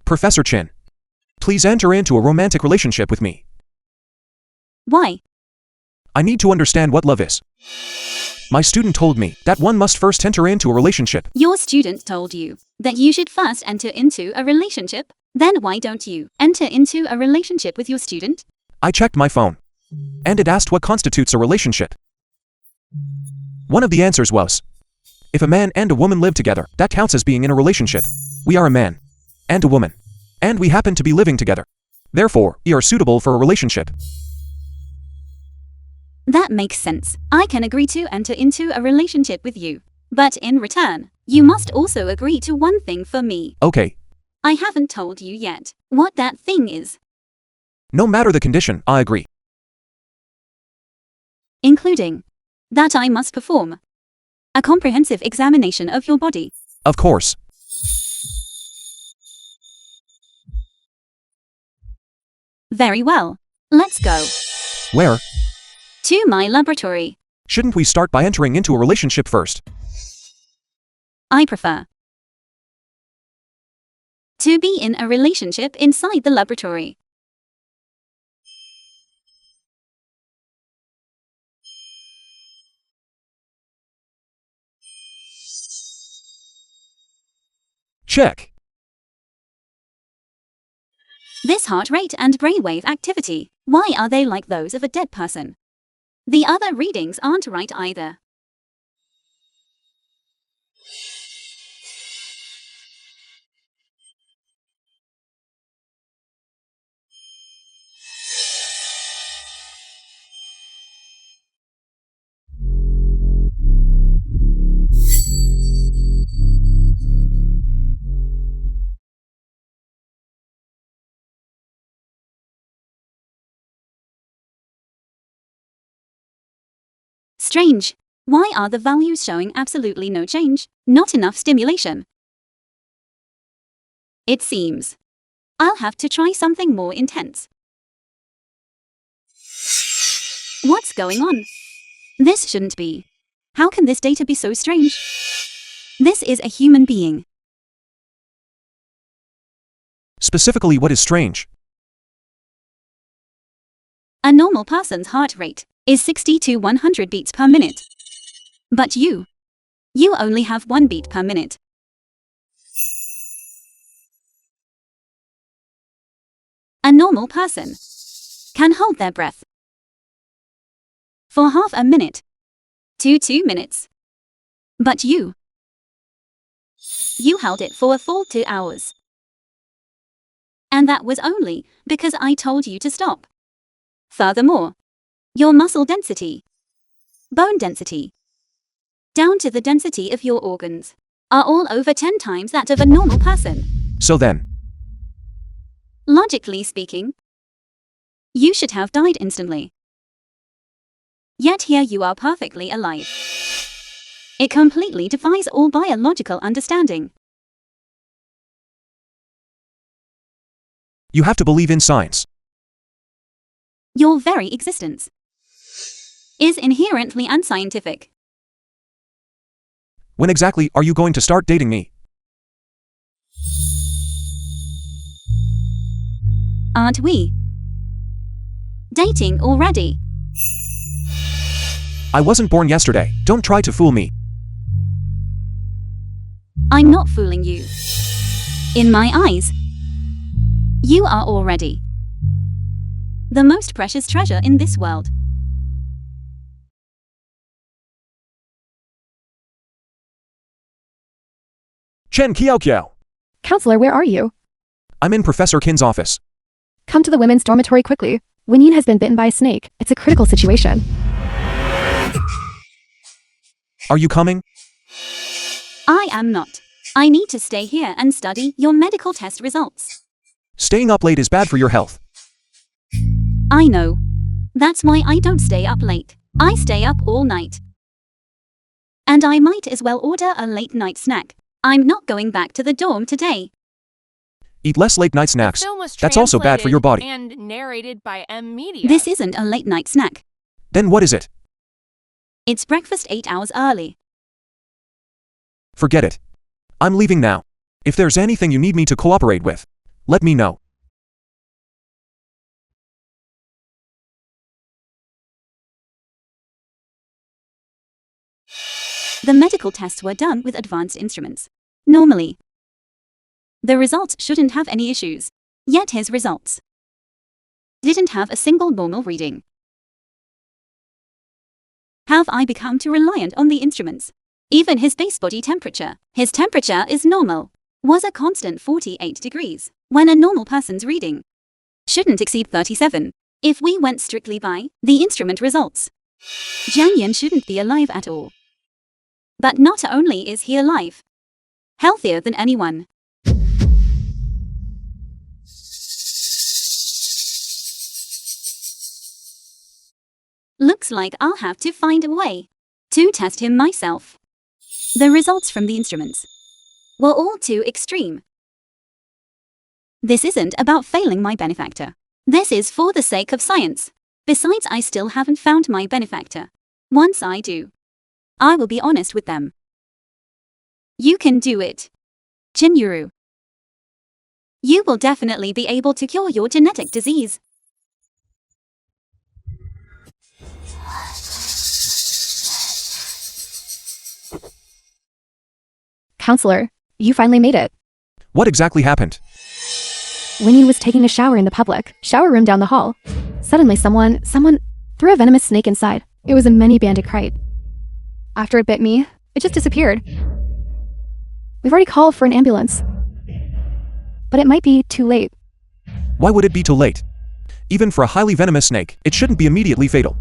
Professor Chin, please enter into a romantic relationship with me. Why? I need to understand what love is. My student told me that one must first enter into a relationship. Your student told you that you should first enter into a relationship? Then why don't you enter into a relationship with your student? I checked my phone, and it asked what constitutes a relationship. One of the answers was, if a man and a woman live together, that counts as being in a relationship. We are a man and a woman, and we happen to be living together. Therefore, we are suitable for a relationship. That makes sense. I can agree to enter into a relationship with you. But in return, you must also agree to one thing for me. Okay, I haven't told you yet what that thing is, no matter the condition, I agree. including that I must perform a comprehensive examination of your body. Of course. Very well. Let's go. Where? To my laboratory. Shouldn't we start by entering into a relationship first? I prefer to be in a relationship inside the laboratory. Check. This heart rate and brainwave activity, why are they like those of a dead person? The other readings aren't right either. Strange. Why are the values showing absolutely no change? Not enough stimulation. It seems I'll have to try something more intense. What's going on? This shouldn't be. How can this data be so strange? This is a human being. Specifically, what is strange? A normal person's heart rate is 60 to 100 beats per minute. But you only have 1 beat per minute. A normal person can hold their breath for half a minute to 2 minutes. But you held it for a full 2 hours. And that was only because I told you to stop. Furthermore, your muscle density, bone density, down to the density of your organs, are all over 10 times that of a normal person. So then, Logically speaking, you should have died instantly. Yet here you are perfectly alive. It completely defies all biological understanding. you have to believe in science. Your very existence is inherently unscientific. When exactly are you going to start dating me? Aren't we dating already? I wasn't born yesterday. Don't try to fool me. I'm not fooling you. In my eyes, you are already the most precious treasure in this world. Chen Kiao. Counselor, where are you? I'm in Professor Kin's office. Come to the women's dormitory quickly. Winyin has been bitten by a snake. It's a critical situation. Are you coming? I am not. I need to stay here and study your medical test results. Staying up late is bad for your health. I know. That's why I don't stay up late. I stay up all night. And I might as well order a late night snack. I'm not going back to the dorm today. Eat less late night snacks. The film was That's also bad for your body. translated and narrated by M Media. This isn't a late night snack. Then what is it? It's breakfast 8 hours early. Forget it. I'm leaving now. If there's anything you need me to cooperate with, let me know. The medical tests were done with advanced instruments. Normally, the results shouldn't have any issues. Yet his results didn't have a single normal reading. Have I become too reliant on the instruments? Even his base body temperature, his temperature is normal, was a constant 48 degrees, when a normal person's reading shouldn't exceed 37. If we went strictly by the instrument results, Jianyan shouldn't be alive at all. But not only is he alive, healthier than anyone. Looks like I'll have to find a way to test him myself. The results from the instruments were all too extreme. This isn't about failing my benefactor. This is for the sake of science. Besides, I still haven't found my benefactor. Once I do, I will be honest with them. You can do it, Jinyuru. You will definitely be able to cure your genetic disease. Counselor, you finally made it. What exactly happened? Winyin was taking a shower in the public shower room down the hall. Suddenly someone threw a venomous snake inside. It was a many-banded kite. After it bit me, it just disappeared. We've already called for an ambulance. But it might be too late. Why would it be too late? Even for a highly venomous snake, it shouldn't be immediately fatal.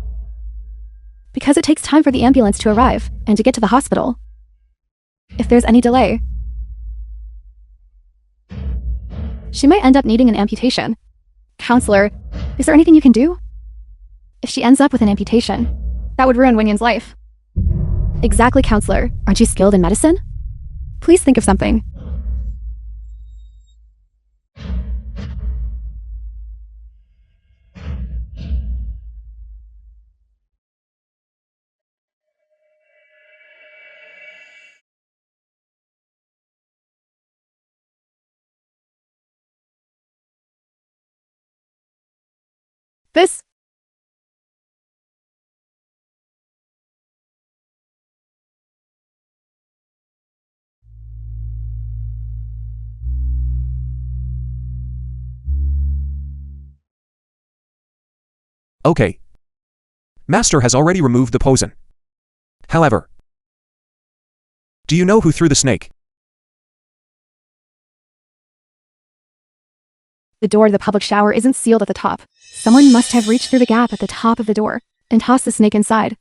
Because it takes time for the ambulance to arrive and to get to the hospital. If there's any delay, she might end up needing an amputation. Counselor, is there anything you can do? If she ends up with an amputation, that would ruin Winyin's life. Exactly, counselor. Aren't you skilled in medicine? Please think of something. This. Okay. Master has already removed the poison. However, do you know who threw the snake? The door to the public shower isn't sealed at the top. Someone must have reached through the gap at the top of the door and tossed the snake inside.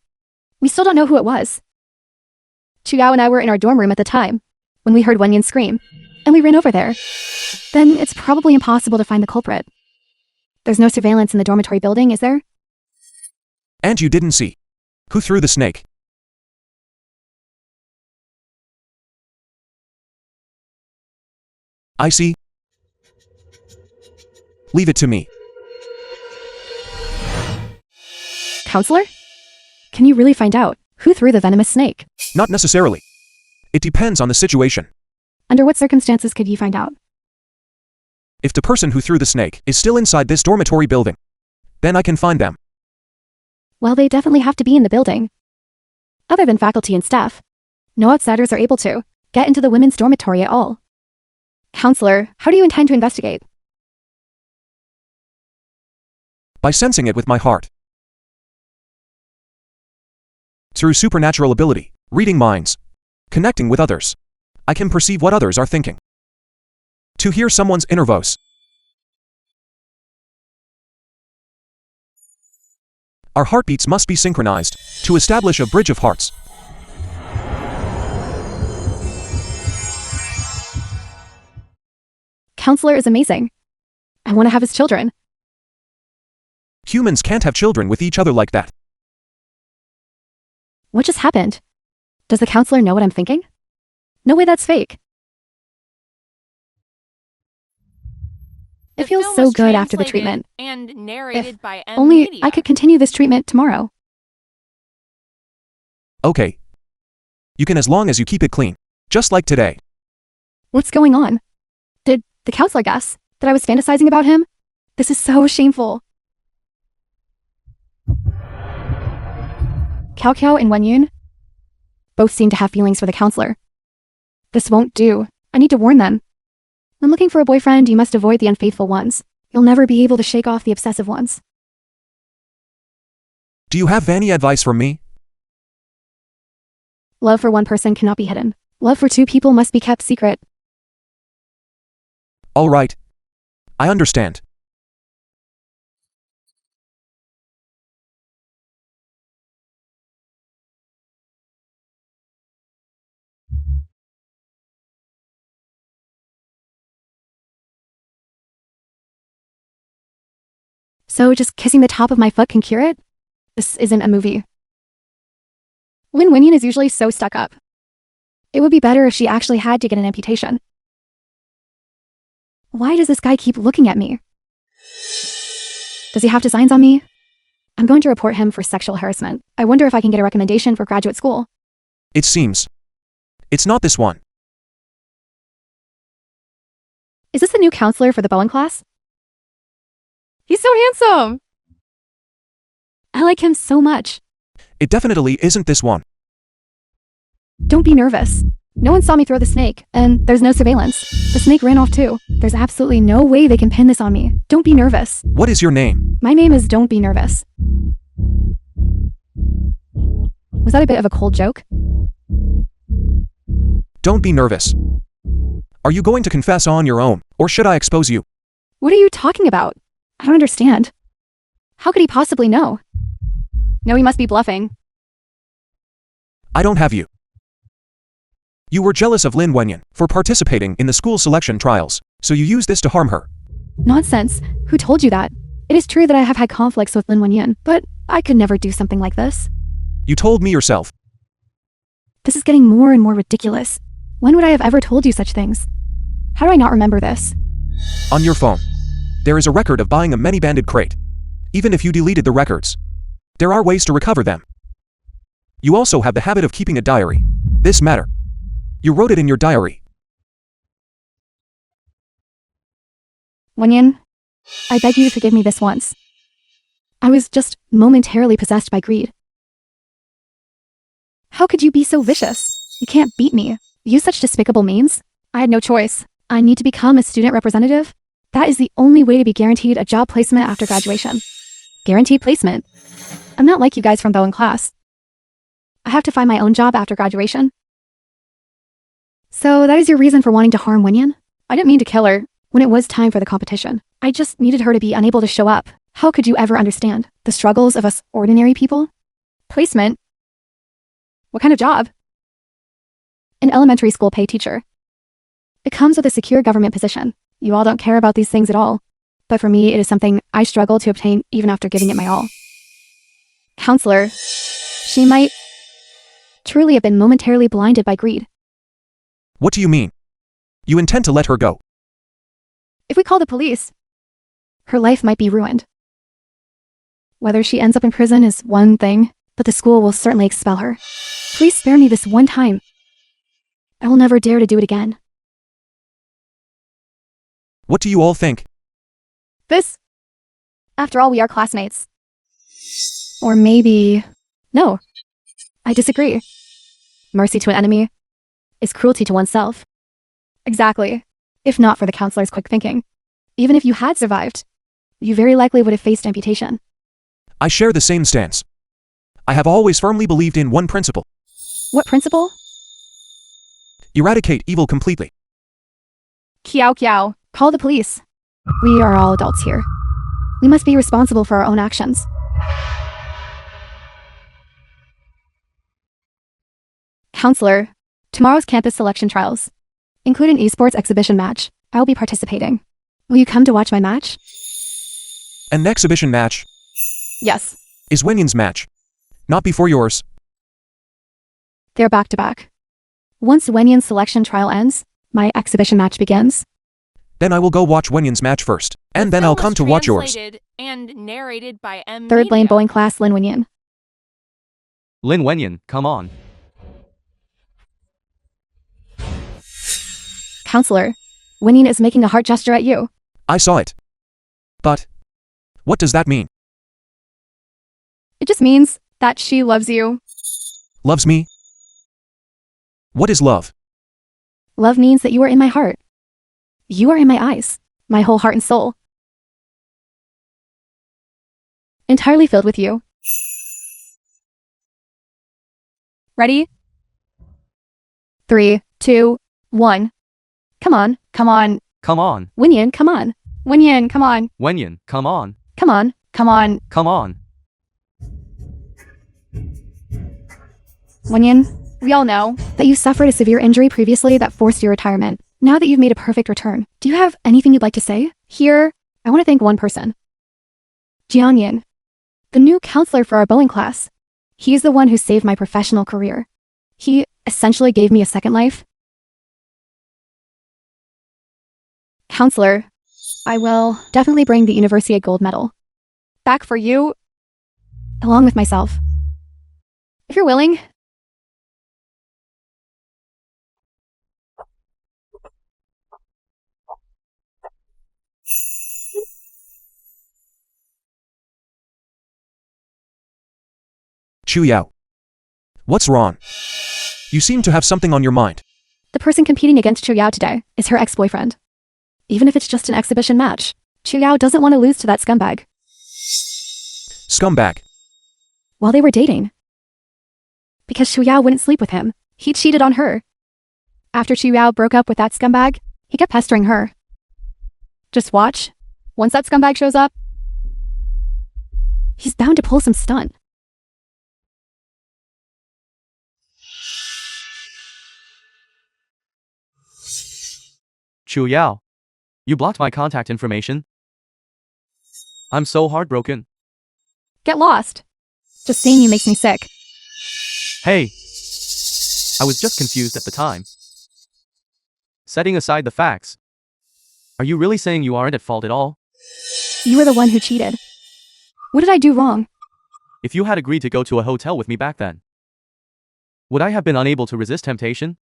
We still don't know who it was. Chugao and I were in our dorm room at the time when we heard Wenyan scream, and we ran over there. Then it's probably impossible to find the culprit. There's no surveillance in the dormitory building, is there? And you didn't see who threw the snake? I see. Leave it to me. Counselor? Can you really find out who threw the venomous snake? Not necessarily. It depends on the situation. Under what circumstances could you find out? If the person who threw the snake is still inside this dormitory building, then I can find them. Well, they definitely have to be in the building. Other than faculty and staff, no outsiders are able to get into the women's dormitory at all. Counselor, how do you intend to investigate? By sensing it with my heart. Through supernatural ability, reading minds, connecting with others, I can perceive what others are thinking. To hear someone's inner voice. Our heartbeats must be synchronized to establish a bridge of hearts. Counselor is amazing. I want to have his children. Humans can't have children with each other like that. What just happened? Does the counselor know what I'm thinking? No way, that's fake. It The feels film so was good after the translated treatment. and narrated If by only Media. I could continue this treatment tomorrow. Okay. You can as long as you keep it clean. Just like today. What's going on? Did the counselor guess that I was fantasizing about him? This is so shameful. Cao Cao and Wenyun both seem to have feelings for the counselor. This won't do. I need to warn them. When looking for a boyfriend, you must avoid the unfaithful ones. You'll never be able to shake off the obsessive ones. Do you have any advice from me? Love for one person cannot be hidden. Love for two people must be kept secret. All right. I understand. So just kissing the top of my foot can cure it? This isn't a movie. Lin Wenyan is usually so stuck up. It would be better if she actually had to get an amputation. Why does this guy keep looking at me? Does he have designs on me? I'm going to report him for sexual harassment. I wonder if I can get a recommendation for graduate school. It seems. It's not this one. Is this the new counselor for the Bowen class? He's so handsome! I like him so much. It definitely isn't this one. Don't be nervous. No one saw me throw the snake, and there's no surveillance. The snake ran off too. There's absolutely no way they can pin this on me. Don't be nervous. What is your name? My name is Don't Be Nervous. Was that a bit of a cold joke? Don't be nervous. Are you going to confess on your own, or should I expose you? What are you talking about? I don't understand. How could he possibly know? No, he must be bluffing. I don't have you. You were jealous of Lin Wenyan for participating in the school selection trials, so you used this to harm her. Nonsense. Who told you that? It is true that I have had conflicts with Lin Wenyan, but I could never do something like this. You told me yourself. This is getting more and more ridiculous. When would I have ever told you such things? How do I not remember this? On your phone. There is a record of buying a many-banded crate. Even if you deleted the records, there are ways to recover them. You also have the habit of keeping a diary. This matter. You wrote it in your diary. Wenyan, I beg you to forgive me this once. I was just momentarily possessed by greed. How could you be so vicious? You can't beat me. Use such despicable means? I had no choice. I need to become a student representative. That is the only way to be guaranteed a job placement after graduation. Guaranteed placement? I'm not like you guys from Bowen class. I have to find my own job after graduation. So that is your reason for wanting to harm Wenyan? I didn't mean to kill her when it was time for the competition. I just needed her to be unable to show up. How could you ever understand the struggles of us ordinary people? Placement? What kind of job? An elementary school pay teacher. It comes with a secure government position. You all don't care about these things at all. But for me, it is something I struggle to obtain even after giving it my all. Counselor, she might truly have been momentarily blinded by greed. What do you mean? You intend to let her go? If we call the police, her life might be ruined. Whether she ends up in prison is one thing, but the school will certainly expel her. Please spare me this one time. I will never dare to do it again. What do you all think? This? After all, we are classmates. Or maybe... No. I disagree. Mercy to an enemy is cruelty to oneself. Exactly. If not for the counselor's quick thinking. Even if you had survived, you very likely would have faced amputation. I share the same stance. I have always firmly believed in one principle. What principle? Eradicate evil completely. Kiao Kiao. Call the police. We are all adults here. We must be responsible for our own actions. Counselor, tomorrow's campus selection trials include an esports exhibition match. I will be participating. Will you come to watch my match? An exhibition match Yes. is Wenyan's match. Not before yours. They're back to back. Once Wenyan's selection trial ends, my exhibition match begins. Then I will go watch Wenyan's match first. And then I'll come to watch yours. Translated and narrated by Third lane Media. Boeing class Lin Wenyan. Lin Wenyan, come on. Counselor, Wenyan is making a heart gesture at you. I saw it. But what does that mean? It just means that she loves you. Loves me? What is love? Love means that you are in my heart. You are in my eyes, my whole heart and soul. Entirely filled with you. Ready? 3, 2, 1. Come on, come on. Come on. Wenyan, come on. Wenyan, come on. Wenyan, come on. Come on, come on. Come on. Wenyan, we all know that you suffered a severe injury previously that forced your retirement. Now that you've made a perfect return, do you have anything you'd like to say? Here, I want to thank one person. Jianyan, the new counselor for our Boeing class. He's the one who saved my professional career. He essentially gave me a second life. Counselor, I will definitely bring the University gold medal back for you, along with myself. If you're willing. Chu Yao. What's wrong? You seem to have something on your mind. The person competing against Chu Yao today is her ex-boyfriend. Even if it's just an exhibition match, Chu Yao doesn't want to lose to that scumbag. Scumbag. While they were dating. Because Chu Yao wouldn't sleep with him, he cheated on her. After Chu Yao broke up with that scumbag, he kept pestering her. Just watch. Once that scumbag shows up, he's bound to pull some stunt. Chu Yao. You blocked my contact information. I'm so heartbroken. Get lost. Just seeing you makes me sick. Hey. I was just confused at the time. Setting aside the facts, are you really saying you aren't at fault at all? You were the one who cheated. What did I do wrong? If you had agreed to go to a hotel with me back then, would I have been unable to resist temptation?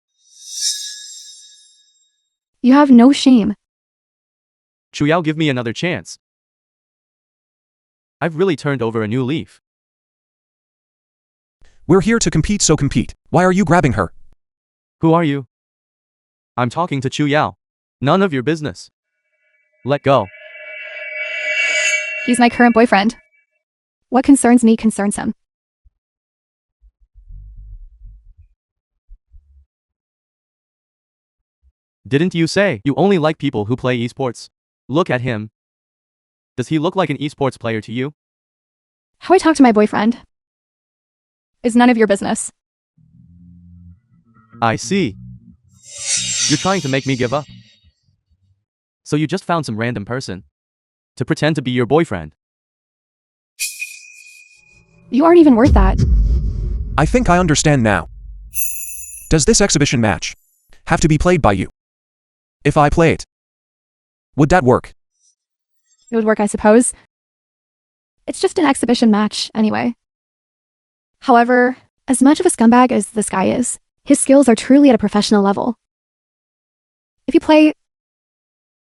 You have no shame. Chuyao, give me another chance. I've really turned over a new leaf. We're here to compete, so compete. Why are you grabbing her? Who are you? I'm talking to Chuyao. None of your business. Let go. He's my current boyfriend. What concerns me concerns him. Didn't you say you only like people who play esports? Look at him. Does he look like an esports player to you? How I talk to my boyfriend is none of your business. I see. You're trying to make me give up. So you just found some random person to pretend to be your boyfriend. You aren't even worth that. I think I understand now. Does this exhibition match have to be played by you? If I play it, would that work? It would work, I suppose. It's just an exhibition match, anyway. However, as much of a scumbag as this guy is, his skills are truly at a professional level.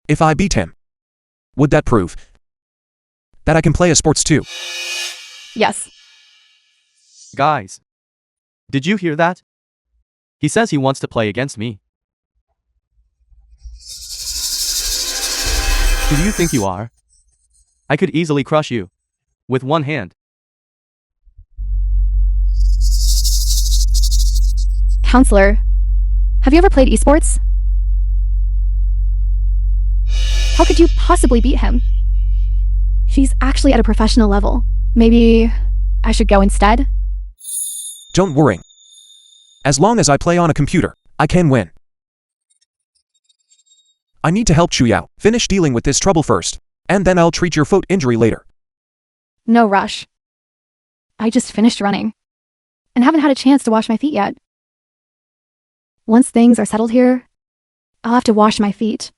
If I beat him, would that prove that I can play a sports too? Yes. Guys, did you hear that? He says he wants to play against me. Who do you think you are? I could easily crush you with one hand. Counselor, have you ever played esports? How could you possibly beat him? He's actually at a professional level. Maybe I should go instead? Don't worry. As long as I play on a computer, I can win. I need to help Chuyao finish dealing with this trouble first, and then I'll treat your foot injury later. No rush. I just finished running and haven't had a chance to wash my feet yet. Once things are settled here, I'll have to wash my feet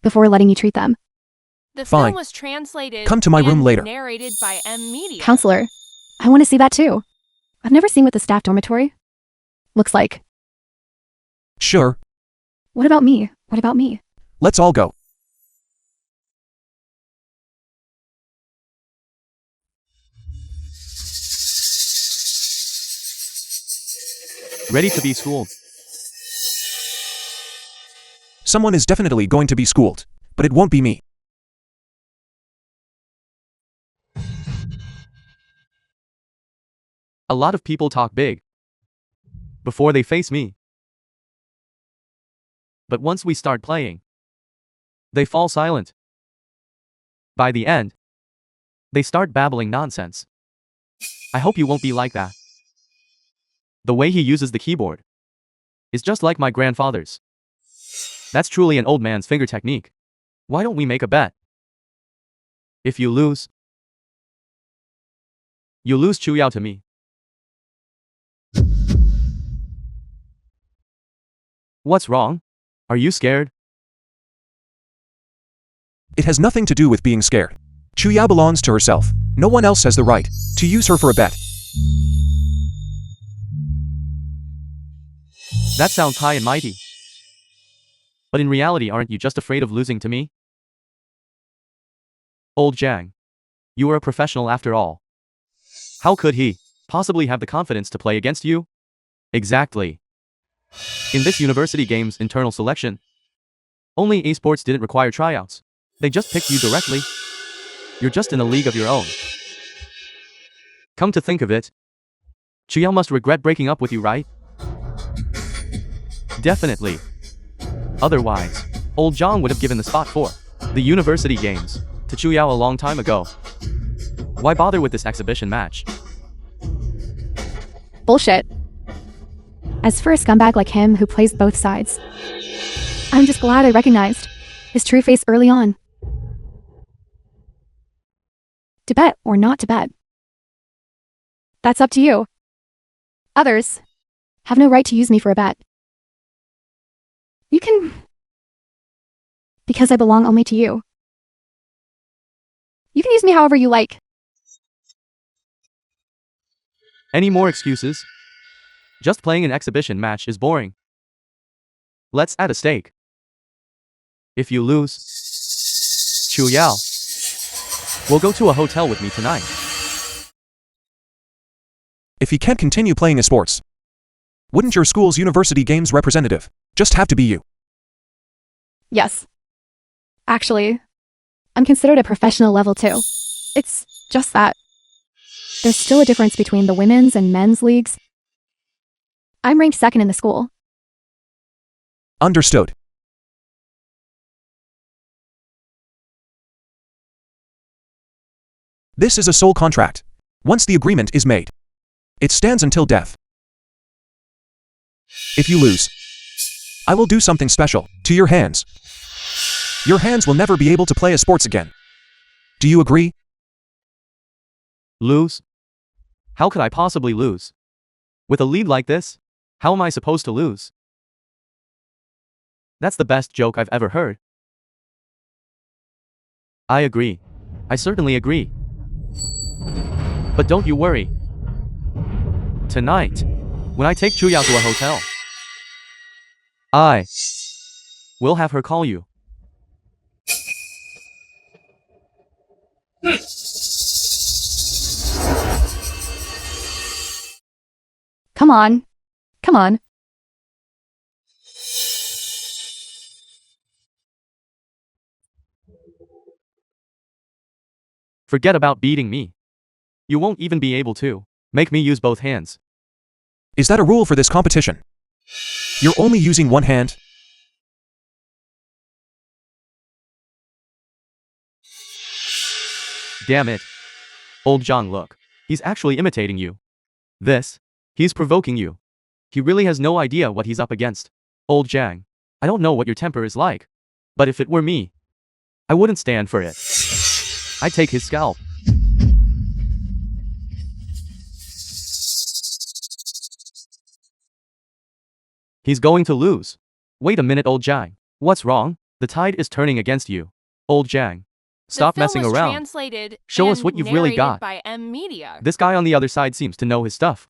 before letting you treat them. The Fine. film was translated Come to my room and later. narrated by Media. Counselor, I want to see that too. I've never seen what the staff dormitory looks like. Sure, What about me? What about me? let's all go. Ready to be schooled. Someone is definitely going to be schooled, but it won't be me. A lot of people talk big before they face me. But once we start playing, they fall silent. By the end, they start babbling nonsense. I hope you won't be like that. The way he uses the keyboard is just like my grandfather's. That's truly an old man's finger technique. Why don't we make a bet? If you lose Chuyao to me. What's wrong? Are you scared? It has nothing to do with being scared. Chuyao belongs to herself. No one else has the right to use her for a bet. That sounds high and mighty. But in reality, aren't you just afraid of losing to me? Old Jiang, you are a professional after all. How could he possibly have the confidence to play against you? Exactly. In this university game's internal selection, only esports didn't require tryouts. They just picked you directly. You're just in a league of your own. Come to think of it, Chuyao must regret breaking up with you, right? Definitely. Otherwise, old John would have given the spot for the university games to Chuyao a long time ago. Why bother with this exhibition match? Bullshit. As for a scumbag like him who plays both sides, I'm just glad I recognized his true face early on. To bet or not to bet, that's up to you. Others have no right to use me for a bet. You can... Because I belong only to you. You can use me however you like. Any more excuses? Just playing an exhibition match is boring. Let's add a stake. If you lose, Chu Yao will go to a hotel with me tonight. If he can't continue playing his sports, wouldn't your school's university games representative just have to be you? Yes. Actually, I'm considered a professional level too. It's just that there's still a difference between the women's and men's leagues. I'm ranked second in the school. Understood. This is a sole contract. Once the agreement is made, it stands until death. If you lose, I will do something special to your hands. Your hands will never be able to play a sports again. Do you agree? Lose? How could I possibly lose? With a lead like this, how am I supposed to lose? That's the best joke I've ever heard. I agree. I certainly agree. But don't you worry. Tonight, when I take Chuyao to a hotel, I will have her call you. Come on. Come on. Forget about beating me. You won't even be able to make me use both hands. Is that a rule for this competition? You're only using one hand? Damn it. Old Zhang, look. He's actually imitating you. He's provoking you. He really has no idea what he's up against. Old Zhang, I don't know what your temper is like, but if it were me, I wouldn't stand for it. I'd take his scalp. He's going to lose. Wait a minute, Old Zhang. What's wrong? The tide is turning against you. Old Zhang, stop messing around. Translated Show us and what you've really narrated got. by M Media. This guy on the other side seems to know his stuff.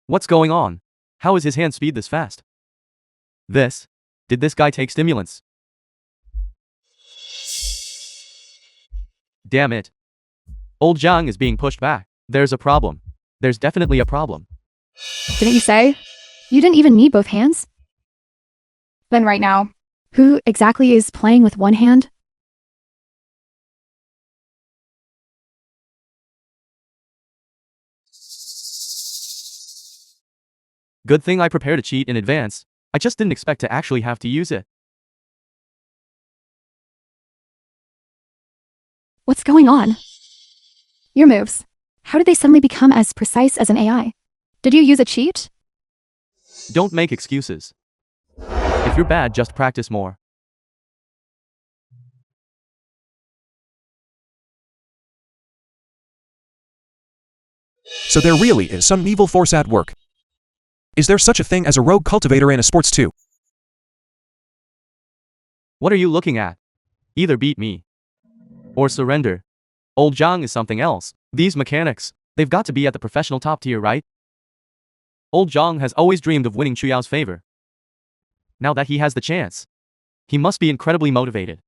What's going on? How is his hand speed this fast? Did this guy take stimulants? Damn it. Old Zhang is being pushed back. There's a problem. There's definitely a problem. Didn't you say? You didn't even need both hands? Then right now, who exactly is playing with one hand? Good thing I prepared a cheat in advance. I just didn't expect to actually have to use it. What's going on? Your moves. How did they suddenly become as precise as an AI? Did you use a cheat? Don't make excuses. If you're bad, just practice more. So there really is some evil force at work. Is there such a thing as a rogue cultivator in a sports too? What are you looking at? Either beat me or surrender. Old Zhang is something else. These mechanics, they've got to be at the professional top tier, right? Old Zhang has always dreamed of winning Chuyao's favor. Now that he has the chance, he must be incredibly motivated.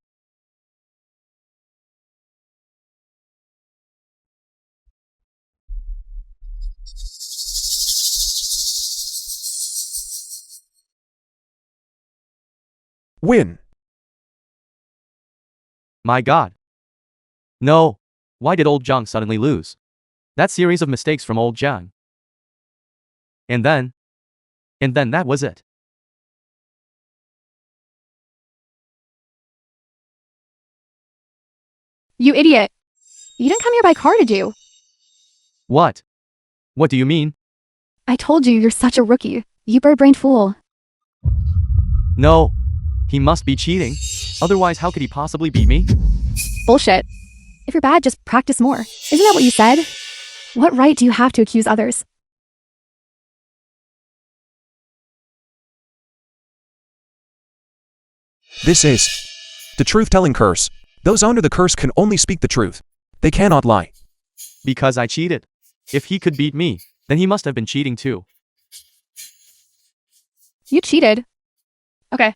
Win. My God. No. Why did Old Zhang suddenly lose? That series of mistakes from Old Zhang. And then that was it. You idiot. You didn't come here by car, did you? What? What do you mean? I told you you're such a rookie. You bird-brained fool. No. He must be cheating. Otherwise, how could he possibly beat me? Bullshit. If you're bad, just practice more. Isn't that what you said? What right do you have to accuse others? This is the truth-telling curse. Those under the curse can only speak the truth. They cannot lie. Because I cheated. If he could beat me, then he must have been cheating too. You cheated. Okay.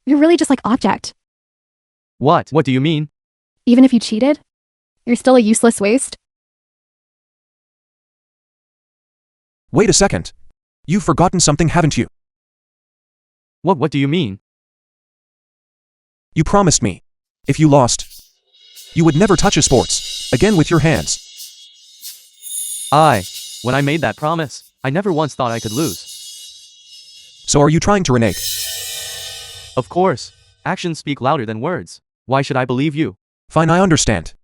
You're really just like object. What? What do you mean? Even if you cheated, you're still a useless waste. Wait a second. You've forgotten something, haven't you? What do you mean? You promised me, if you lost, you would never touch a sports again with your hands. When I made that promise, I never once thought I could lose. So are you trying to renege? Of course. Actions speak louder than words. Why should I believe you? Fine, I understand.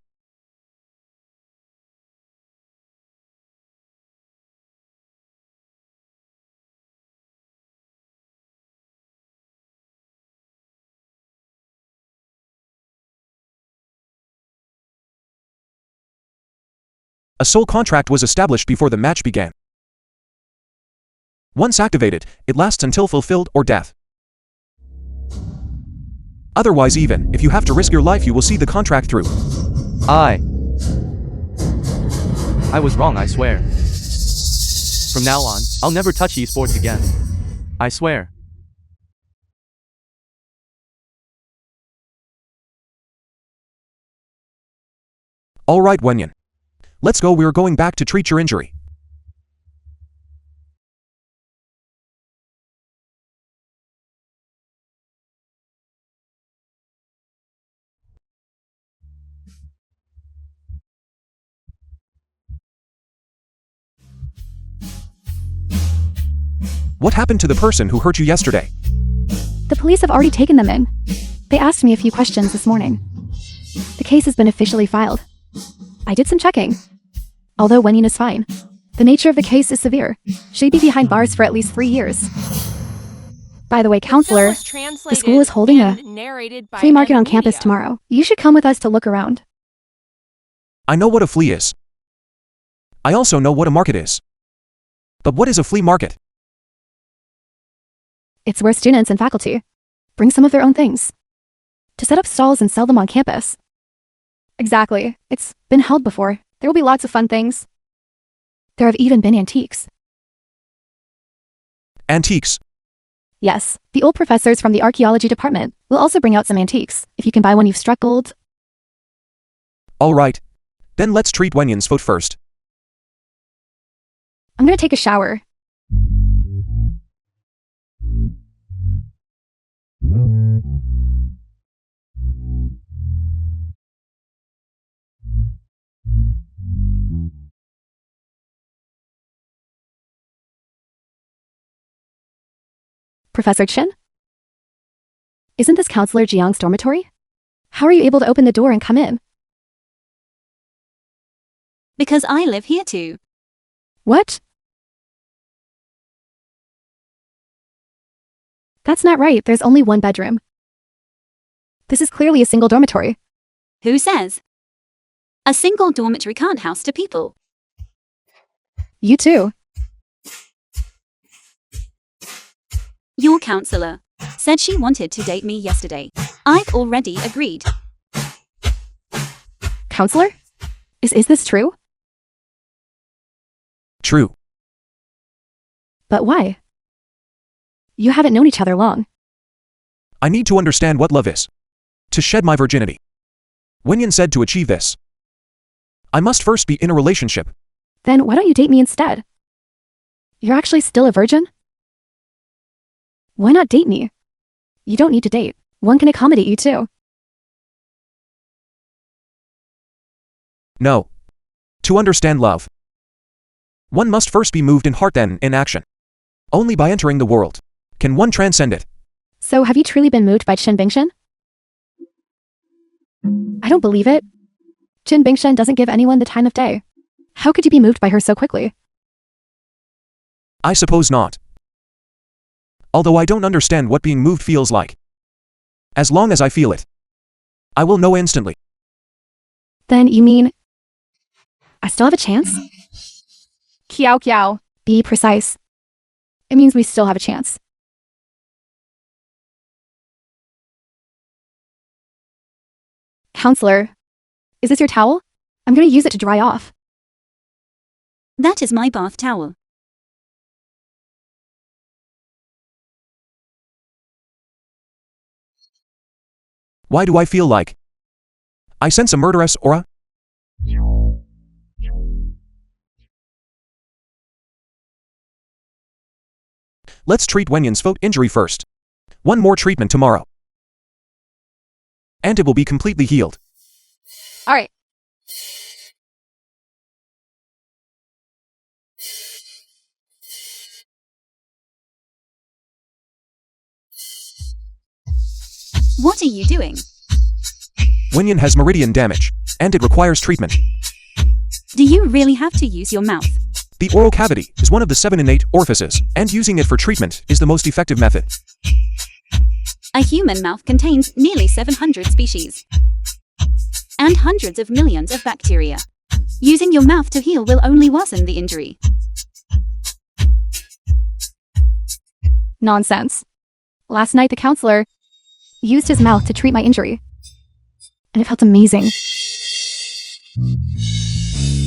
A soul contract was established before the match began. Once activated, it lasts until fulfilled or death. Otherwise, even if you have to risk your life, you will see the contract through. I was wrong, I swear. From now on, I'll never touch esports again. I swear. Alright, Wenyan. Let's go, we're going back to treat your injury. What happened to the person who hurt you yesterday? The police have already taken them in. They asked me a few questions this morning. The case has been officially filed. I did some checking. Although Wenyan is fine, the nature of the case is severe. She'd be behind bars for at least 3 years. By the way, counselor, the school is holding a flea market on campus tomorrow. You should come with us to look around. I know what a flea is. I also know what a market is. But what is a flea market? It's where students and faculty bring some of their own things to set up stalls and sell them on campus. Exactly. It's been held before. There will be lots of fun things. There have even been antiques. Antiques? Yes, the old professors from the archaeology department will also bring out some antiques. If you can buy one, you've struck gold. Alright. Then let's treat Wenyan's foot first. I'm gonna take a shower. Professor Chen? Isn't this Counselor Jiang's dormitory? How are you able to open the door and come in? Because I live here too. What? That's not right, there's only one bedroom. This is clearly a single dormitory. Who says? A single dormitory can't house 2 people. You too. Your counselor said she wanted to date me yesterday. I've already agreed. Counselor? Is this true? True. But why? You haven't known each other long. I need to understand what love is. To shed my virginity. Wenyan said to achieve this, I must first be in a relationship. Then why don't you date me instead? You're actually still a virgin? Why not date me? You don't need to date. One can accommodate you too. No. To understand love, one must first be moved in heart, then in action. Only by entering the world can one transcend it. So have you truly been moved by Qin Bingshen? I don't believe it. Qin Bingshen doesn't give anyone the time of day. How could you be moved by her so quickly? I suppose not. Although I don't understand what being moved feels like. As long as I feel it, I will know instantly. Then you mean I still have a chance? Kiao kiao. Be precise. It means we still have a chance. Counselor, is this your towel? I'm going to use it to dry off. That is my bath towel. Why do I feel like I sense a murderous aura? Let's treat Wenyan's foot injury first. One more treatment tomorrow. And it will be completely healed. Alright. What are you doing? Wenyan has meridian damage, and it requires treatment. Do you really have to use your mouth? The oral cavity is one of the 7 innate orifices, and using it for treatment is the most effective method. A human mouth contains nearly 700 species and hundreds of millions of bacteria. Using your mouth to heal will only worsen the injury. Nonsense. Last night the counselor used his mouth to treat my injury, and it felt amazing.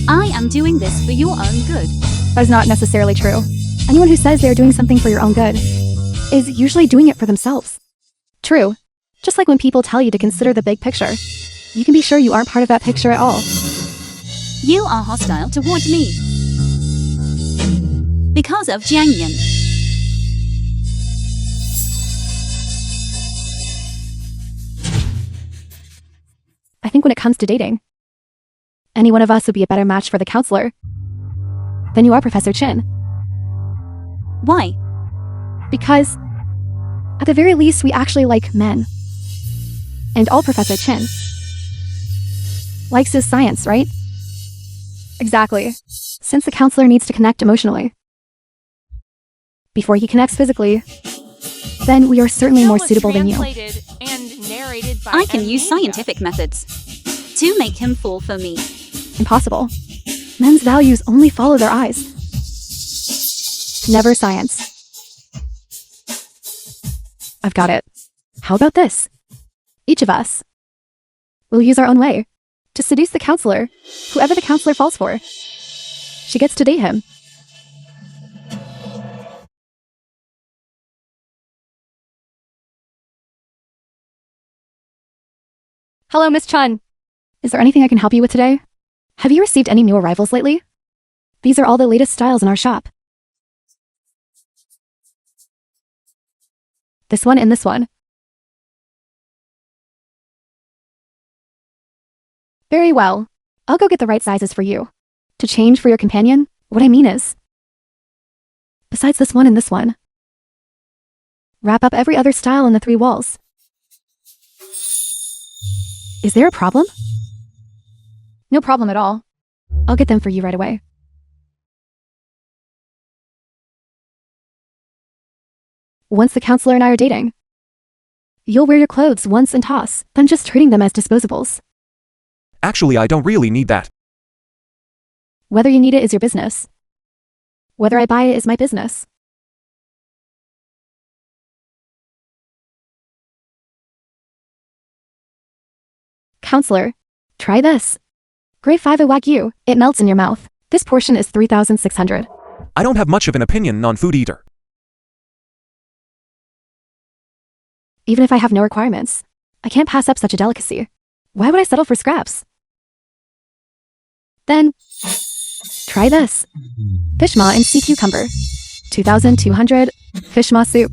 I am doing this for your own good. That's not necessarily true. Anyone who says they're doing something for your own good is usually doing it for themselves. True. Just like when people tell you to consider the big picture, you can be sure you aren't part of that picture at all. You are hostile toward me because of Jiang Yan. I think when it comes to dating, any one of us would be a better match for the counselor than you are, Professor Chin. Why? Because, at the very least, we actually like men. And all Professor Chin likes is science, right? Exactly. Since the counselor needs to connect emotionally before he connects physically, then we are certainly more suitable than you. Translated and narrated by I can use media. scientific methods to make him fall for me. Impossible. Men's values only follow their eyes. Never science. I've got it. How about this? Each of us will use our own way to seduce the counselor, whoever the counselor falls for. She gets to date him. Hello, Miss Chun. Is there anything I can help you with today? Have you received any new arrivals lately? These are all the latest styles in our shop. This one and this one. Very well. I'll go get the right sizes for you. To change for your companion, what I mean is, besides this one and this one, wrap up every other style in the 3 walls. Is there a problem? No problem at all. I'll get them for you right away. Once the counselor and I are dating, you'll wear your clothes once and toss, then just treating them as disposables. Actually, I don't really need that. Whether you need it is your business. Whether I buy it is my business. Counselor, try this. Grade 5 Wagyu, it melts in your mouth. This portion is 3,600. I don't have much of an opinion on food either. Even if I have no requirements, I can't pass up such a delicacy. Why would I settle for scraps? Then, try this. Fish maw and sea cucumber. 2,200. Fish maw soup.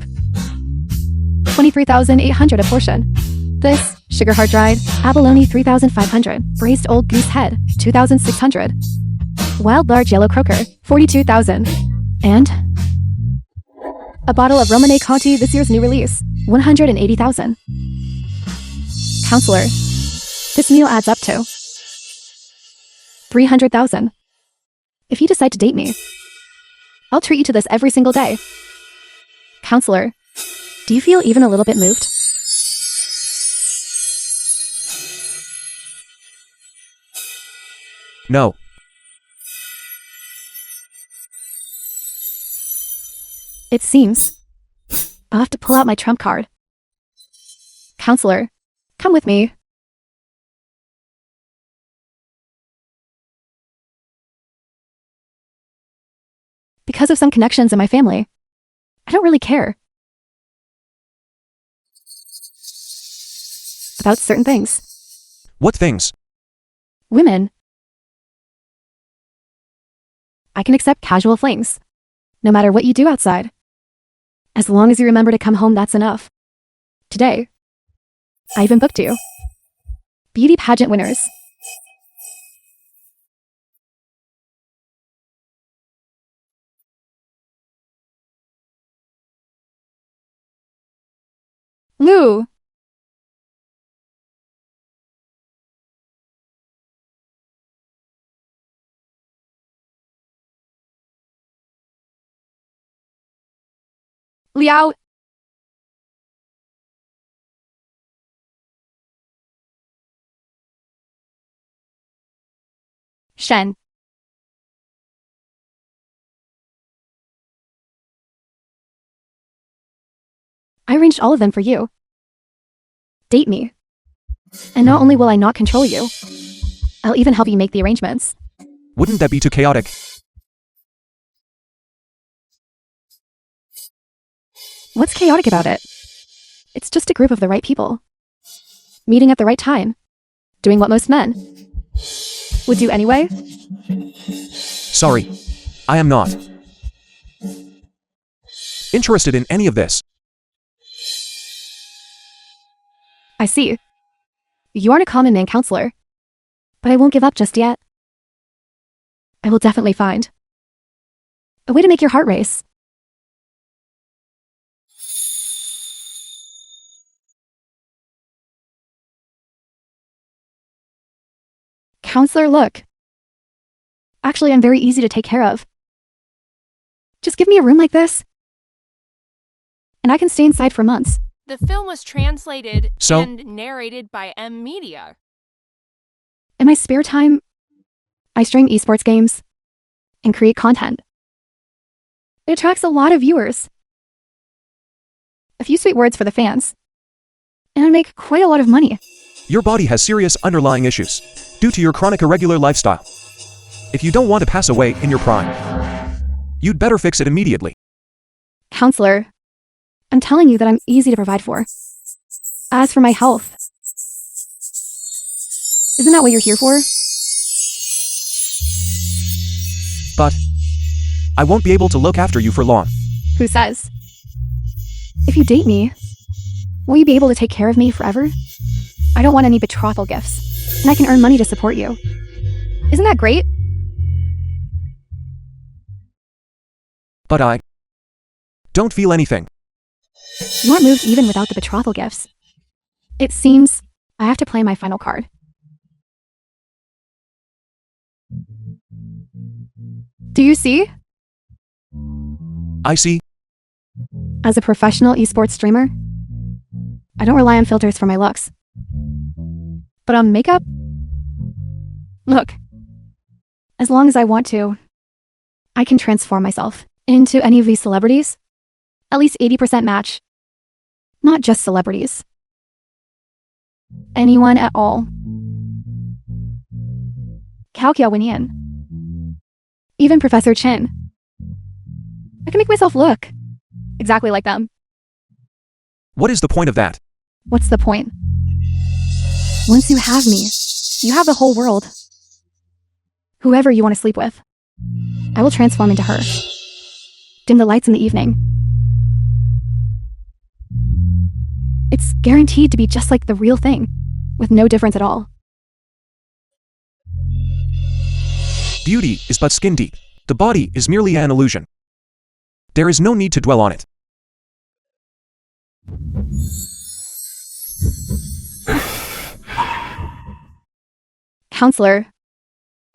23,800 a portion. This, sugar hard dried, abalone 3,500. Braised old goose head, 2,600. Wild large yellow croaker, 42,000. And a bottle of Romanée Conti, this year's new release, 180,000. Counselor, this meal adds up to 300,000. If you decide to date me, I'll treat you to this every single day. Counselor, do you feel even a little bit moved? No. It seems I'll have to pull out my trump card. Counselor, come with me. Because of some connections in my family, I don't really care about certain things. What things? Women. I can accept casual flings, no matter what you do outside. As long as you remember to come home, that's enough. Today, I even booked you. Beauty pageant winners. Lou. Liao. Shen. I arranged all of them for you. Date me. And not only will I not control you, I'll even help you make the arrangements. Wouldn't that be too chaotic? What's chaotic about it? It's just a group of the right people. Meeting at the right time. Doing what most men would do anyway. Sorry. I am not interested in any of this. I see. You aren't a common man, counselor. But I won't give up just yet. I will definitely find a way to make your heart race. Counselor, look. Actually, I'm very easy to take care of. Just give me a room like this, and I can stay inside for months. The film was translated So? and narrated by M Media. In my spare time, I stream esports games and create content. It attracts a lot of viewers. A few sweet words for the fans, and I make quite a lot of money. Your body has serious underlying issues due to your chronic irregular lifestyle. If you don't want to pass away in your prime, you'd better fix it immediately. Counselor, I'm telling you that I'm easy to provide for. As for my health, isn't that what you're here for? But I won't be able to look after you for long. Who says? If you date me, will you be able to take care of me forever? I don't want any betrothal gifts, and I can earn money to support you. Isn't that great? But I don't feel anything. You aren't moved even without the betrothal gifts. It seems I have to play my final card. Do you see? I see. As a professional esports streamer, I don't rely on filters for my looks. But on makeup? Look, as long as I want to, I can transform myself into any of these celebrities. At least 80% match. Not just celebrities. Anyone at all. Cao Wen. Even Professor Chin. I can make myself look exactly like them. What is the point of that? What's the point? Once you have me, you have the whole world. Whoever you want to sleep with, I will transform into her. Dim the lights in the evening. It's guaranteed to be just like the real thing, with no difference at all. Beauty is but skin deep. The body is merely an illusion. There is no need to dwell on it. Counselor,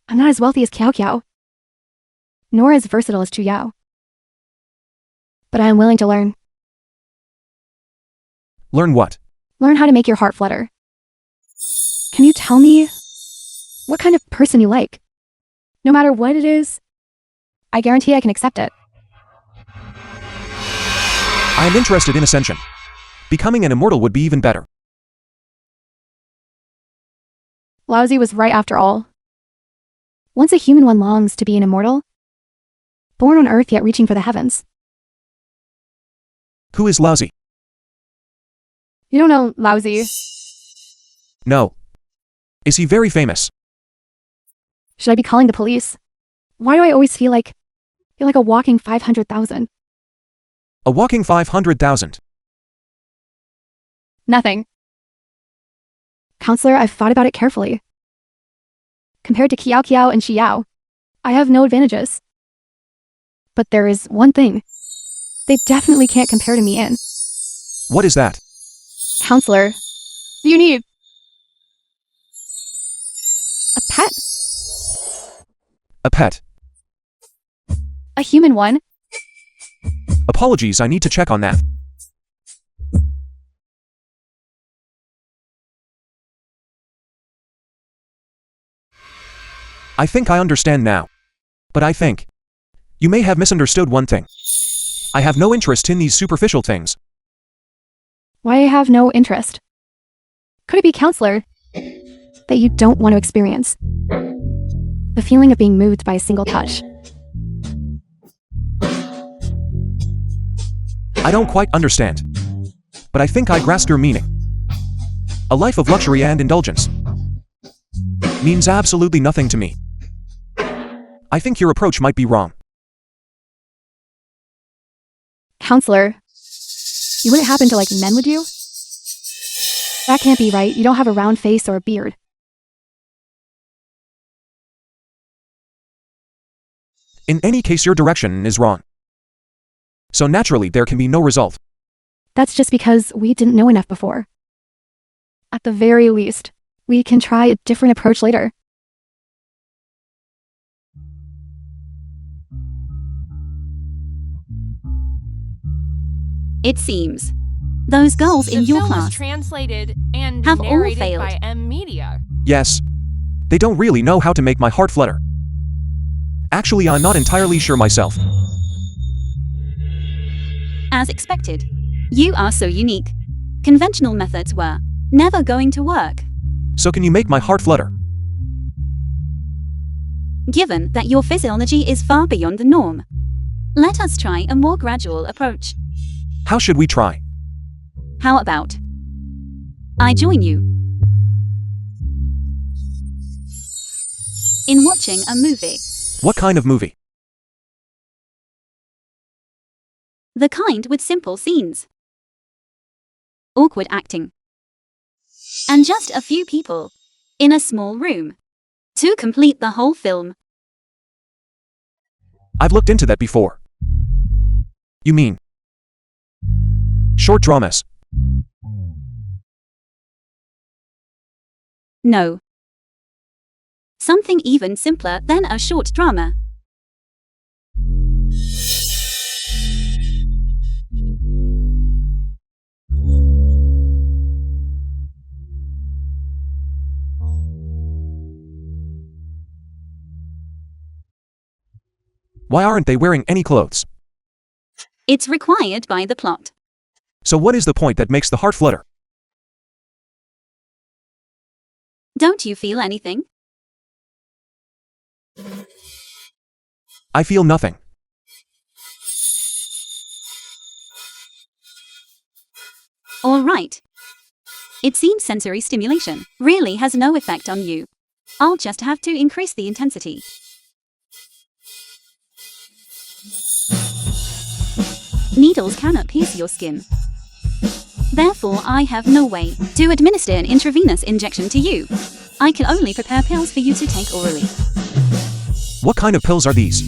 I'm not as wealthy as Kiao Kiao. nor as versatile as Yao. But I am willing to learn. Learn what? Learn how to make your heart flutter. Can you tell me what kind of person you like? No matter what it is, I guarantee I can accept it. I am interested in ascension. Becoming an immortal would be even better. Lousy was right after all. Once a human one longs to be an immortal, born on earth yet reaching for the heavens. Who is Lousy? You don't know Lousy. No. Is he very famous? Should I be calling the police? Why do I always feel like you're like a walking 500,000? A walking 500,000. Nothing. Counselor, I've thought about it carefully. Compared to Kiao Kiao and Xiao, I have no advantages. But there is one thing. They definitely can't compare to me in. What is that? Counselor, you need a pet. A pet. A human one. Apologies, I need to check on that. I think I understand now. But I think you may have misunderstood one thing. I have no interest in these superficial things. Why I have no interest? Could it be, Counselor, that you don't want to experience the feeling of being moved by a single touch? I don't quite understand. But I think I grasp your meaning. A life of luxury and indulgence means absolutely nothing to me. I think your approach might be wrong. Counselor, you wouldn't happen to like men, would you? That can't be right. You don't have a round face or a beard. In any case, your direction is wrong. So naturally, there can be no result. That's just because we didn't know enough before. At the very least, we can try a different approach later. It seems those girls in The your film was class translated and have all narrated failed. by M Media. Yes. They don't really know how to make my heart flutter. Actually, I'm not entirely sure myself. As expected. You are so unique. Conventional methods were never going to work. So can you make my heart flutter? Given that your physiology is far beyond the norm, let us try a more gradual approach. How should we try? How about I join you in watching a movie? What kind of movie? The kind with simple scenes, awkward acting, and just a few people in a small room to complete the whole film. I've looked into that before. You mean short dramas? No. Something even simpler than a short drama. Why aren't they wearing any clothes? It's required by the plot. So what is the point that makes the heart flutter? Don't you feel anything? I feel nothing. All right. It seems sensory stimulation really has no effect on you. I'll just have to increase the intensity. Needles cannot pierce your skin. Therefore, I have no way to administer an intravenous injection to you. I can only prepare pills for you to take orally. What kind of pills are these?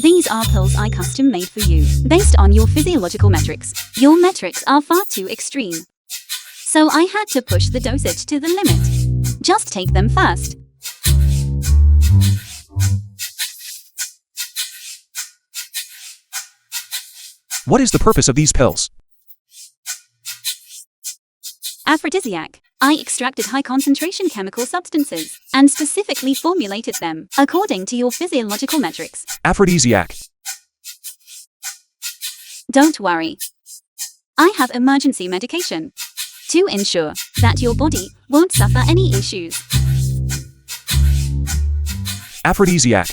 These are pills I custom made for you, based on your physiological metrics. Your metrics are far too extreme. So I had to push the dosage to the limit. Just take them first. What is the purpose of these pills? Aphrodisiac. I extracted high concentration chemical substances and specifically formulated them according to your physiological metrics. Aphrodisiac. Don't worry. I have emergency medication to ensure that your body won't suffer any issues. Aphrodisiac.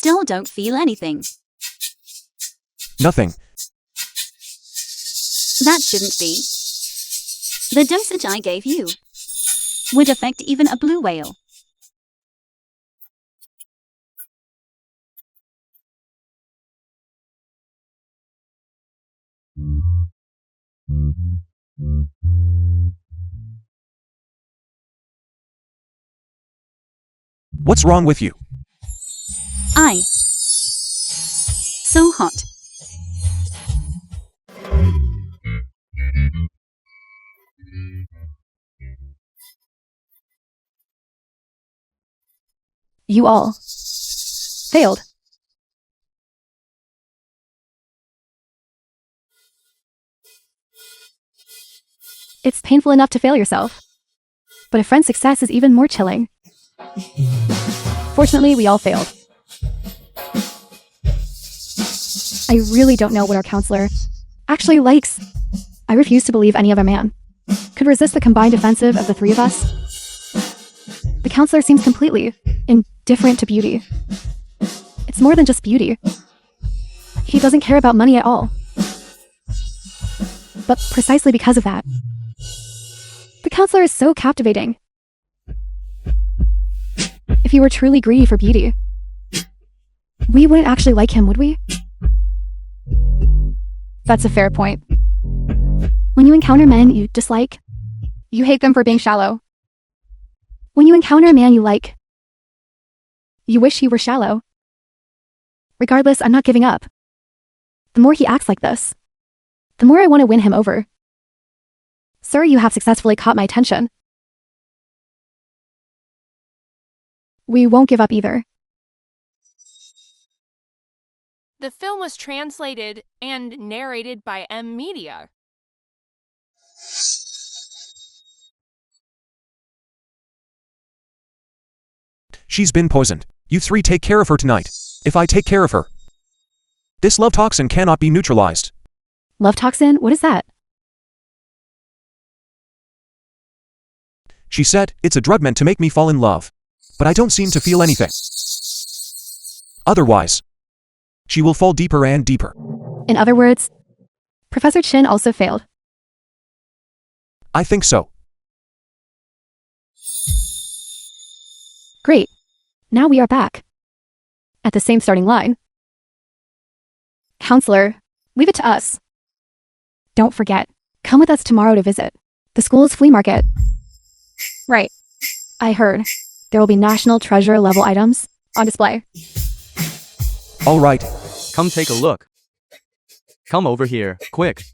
Still don't feel anything. Nothing. That shouldn't be. The dosage I gave you would affect even a blue whale. What's wrong with you? So hot. You all failed. It's painful enough to fail yourself, but a friend's success is even more chilling. Fortunately, we all failed. I really don't know what our counselor actually likes. I refuse to believe any other man could resist the combined offensive of the three of us. The counselor seems completely indifferent to beauty. It's more than just beauty. He doesn't care about money at all. But precisely because of that, the counselor is so captivating. If he were truly greedy for beauty, we wouldn't actually like him, would we? That's a fair point. When you encounter men you dislike, you hate them for being shallow. When you encounter a man you like, you wish he were shallow. Regardless, I'm not giving up. The more he acts like this, the more I want to win him over. Sir, you have successfully caught my attention. We won't give up either. The film was translated and narrated by Media. She's been poisoned. You three take care of her tonight. If I take care of her, this love toxin cannot be neutralized. Love toxin? What is that? She said, it's a drug meant to make me fall in love. But I don't seem to feel anything. Otherwise, she will fall deeper and deeper. In other words, Professor Chin also failed. I think so. Great. Now we are back. At the same starting line. Counselor, leave it to us. Don't forget, come with us tomorrow to visit the school's flea market. Right. I heard there will be national treasure level items on display. All right. Come take a look. Come over here, quick.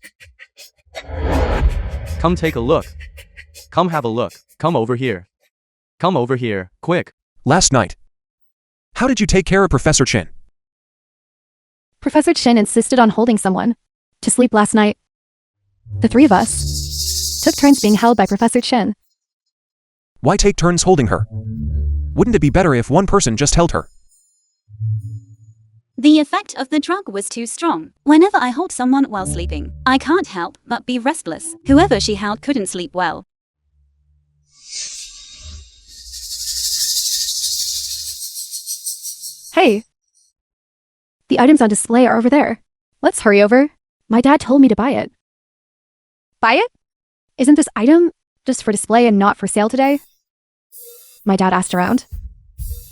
Come take a look. Come have a look. Come over here. Come over here, quick. Last night. How did you take care of Professor Chin? Professor Chin insisted on holding someone to sleep last night. The three of us took turns being held by Professor Chin. Why take turns holding her? Wouldn't it be better if one person just held her? The effect of the drug was too strong. Whenever I hold someone while sleeping, I can't help but be restless. Whoever she held couldn't sleep well. Hey! The items on display are over there. Let's hurry over. My dad told me to buy it. Buy it? Isn't this item just for display and not for sale today? My dad asked around.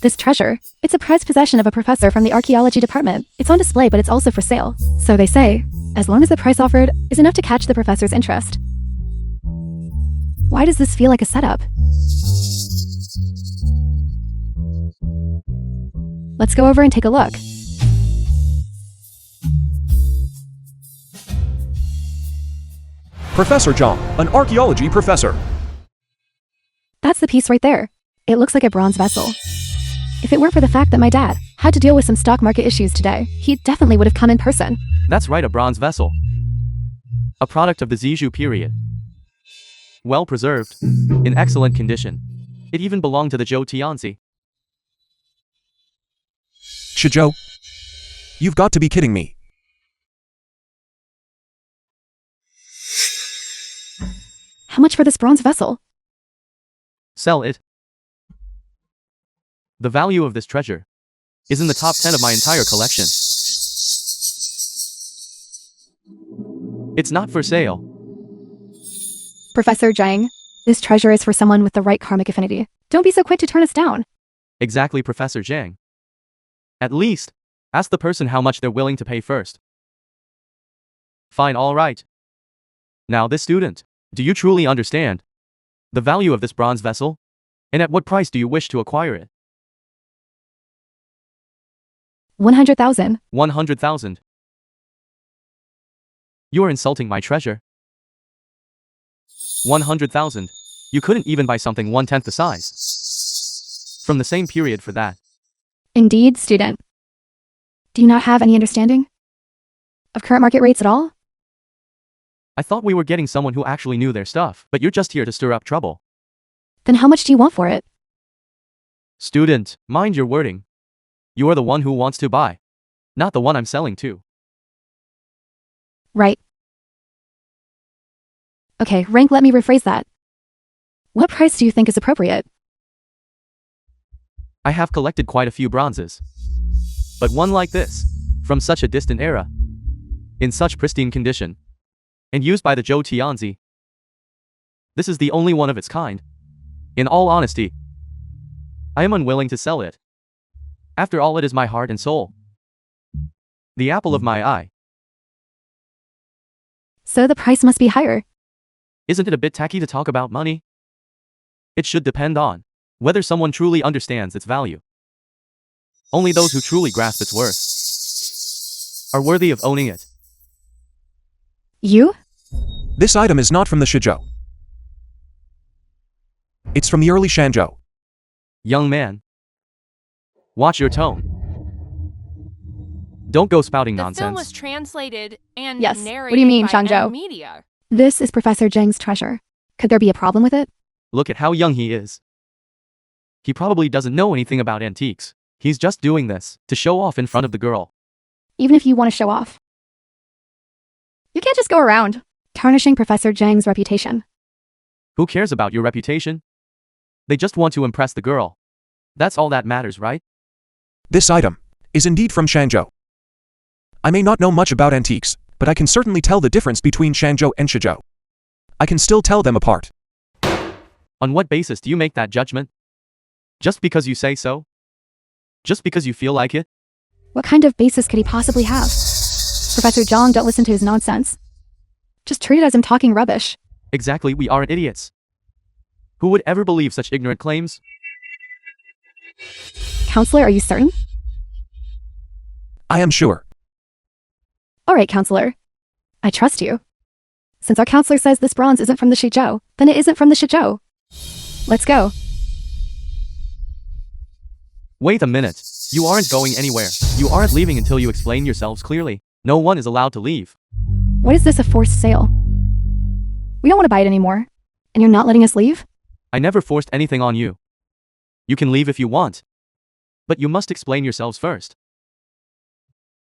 This treasure, it's a prized possession of a professor from the archaeology department. It's on display, but it's also for sale. So they say, as long as the price offered is enough to catch the professor's interest. Why does this feel like a setup? Let's go over and take a look. Professor Zhang, an archaeology professor. That's the piece right there. It looks like a bronze vessel. If it weren't for the fact that my dad had to deal with some stock market issues today, he definitely would have come in person. That's right, a bronze vessel. A product of the Zizhu period. Well preserved, in excellent condition. It even belonged to the Zhou Tianzi. Shizhou? You've got to be kidding me. How much for this bronze vessel? Sell it. The value of this treasure is in the top 10 of my entire collection. It's not for sale. Professor Zhang, this treasure is for someone with the right karmic affinity. Don't be so quick to turn us down. Exactly, Professor Zhang. At least, ask the person how much they're willing to pay first. Fine, all right. Now this student, do you truly understand the value of this bronze vessel? And at what price do you wish to acquire it? 100,000. 100,000. You are insulting my treasure. 100,000. You couldn't even buy something 1/10 the size from the same period for that. Indeed, student. Do you not have any understanding of current market rates at all? I thought we were getting someone who actually knew their stuff, but you're just here to stir up trouble. Then how much do you want for it? Student, mind your wording. You are the one who wants to buy, not the one I'm selling to. Right. Okay, rank, let me rephrase that. What price do you think is appropriate? I have collected quite a few bronzes. But one like this, from such a distant era, in such pristine condition, and used by the Zhou Tianzi. This is the only one of its kind. In all honesty, I am unwilling to sell it. After all, it is my heart and soul. The apple of my eye. So the price must be higher. Isn't it a bit tacky to talk about money? It should depend on whether someone truly understands its value. Only those who truly grasp its worth are worthy of owning it. You? This item is not from the Shizhou. It's from the early Shanzhou. Young man, watch your tone. Don't go spouting The nonsense. film was translated and Yes. What narrated do you mean, by Shangzhou? Media. This is Professor Zhang's treasure. Could there be a problem with it? Look at how young he is. He probably doesn't know anything about antiques. He's just doing this to show off in front of the girl. Even if you want to show off. You can't just go around tarnishing Professor Zhang's reputation. Who cares about your reputation? They just want to impress the girl. That's all that matters, right? This item is indeed from Shanzhou. I may not know much about antiques, but I can certainly tell the difference between Shanzhou and Shizhou. I can still tell them apart. On what basis do you make that judgment? Just because you say so? Just because you feel like it? What kind of basis could he possibly have? Professor Zhang, don't listen to his nonsense. Just treat it as him talking rubbish. Exactly, we aren't idiots. Who would ever believe such ignorant claims? Counselor, are you certain? I am sure. All right, counselor. I trust you. Since our counselor says this bronze isn't from the Shizhou, then it isn't from the Shizhou. Let's go. Wait a minute. You aren't going anywhere. You aren't leaving until you explain yourselves clearly. No one is allowed to leave. What is this, a forced sale? We don't want to buy it anymore. And you're not letting us leave? I never forced anything on you. You can leave if you want. But you must explain yourselves first.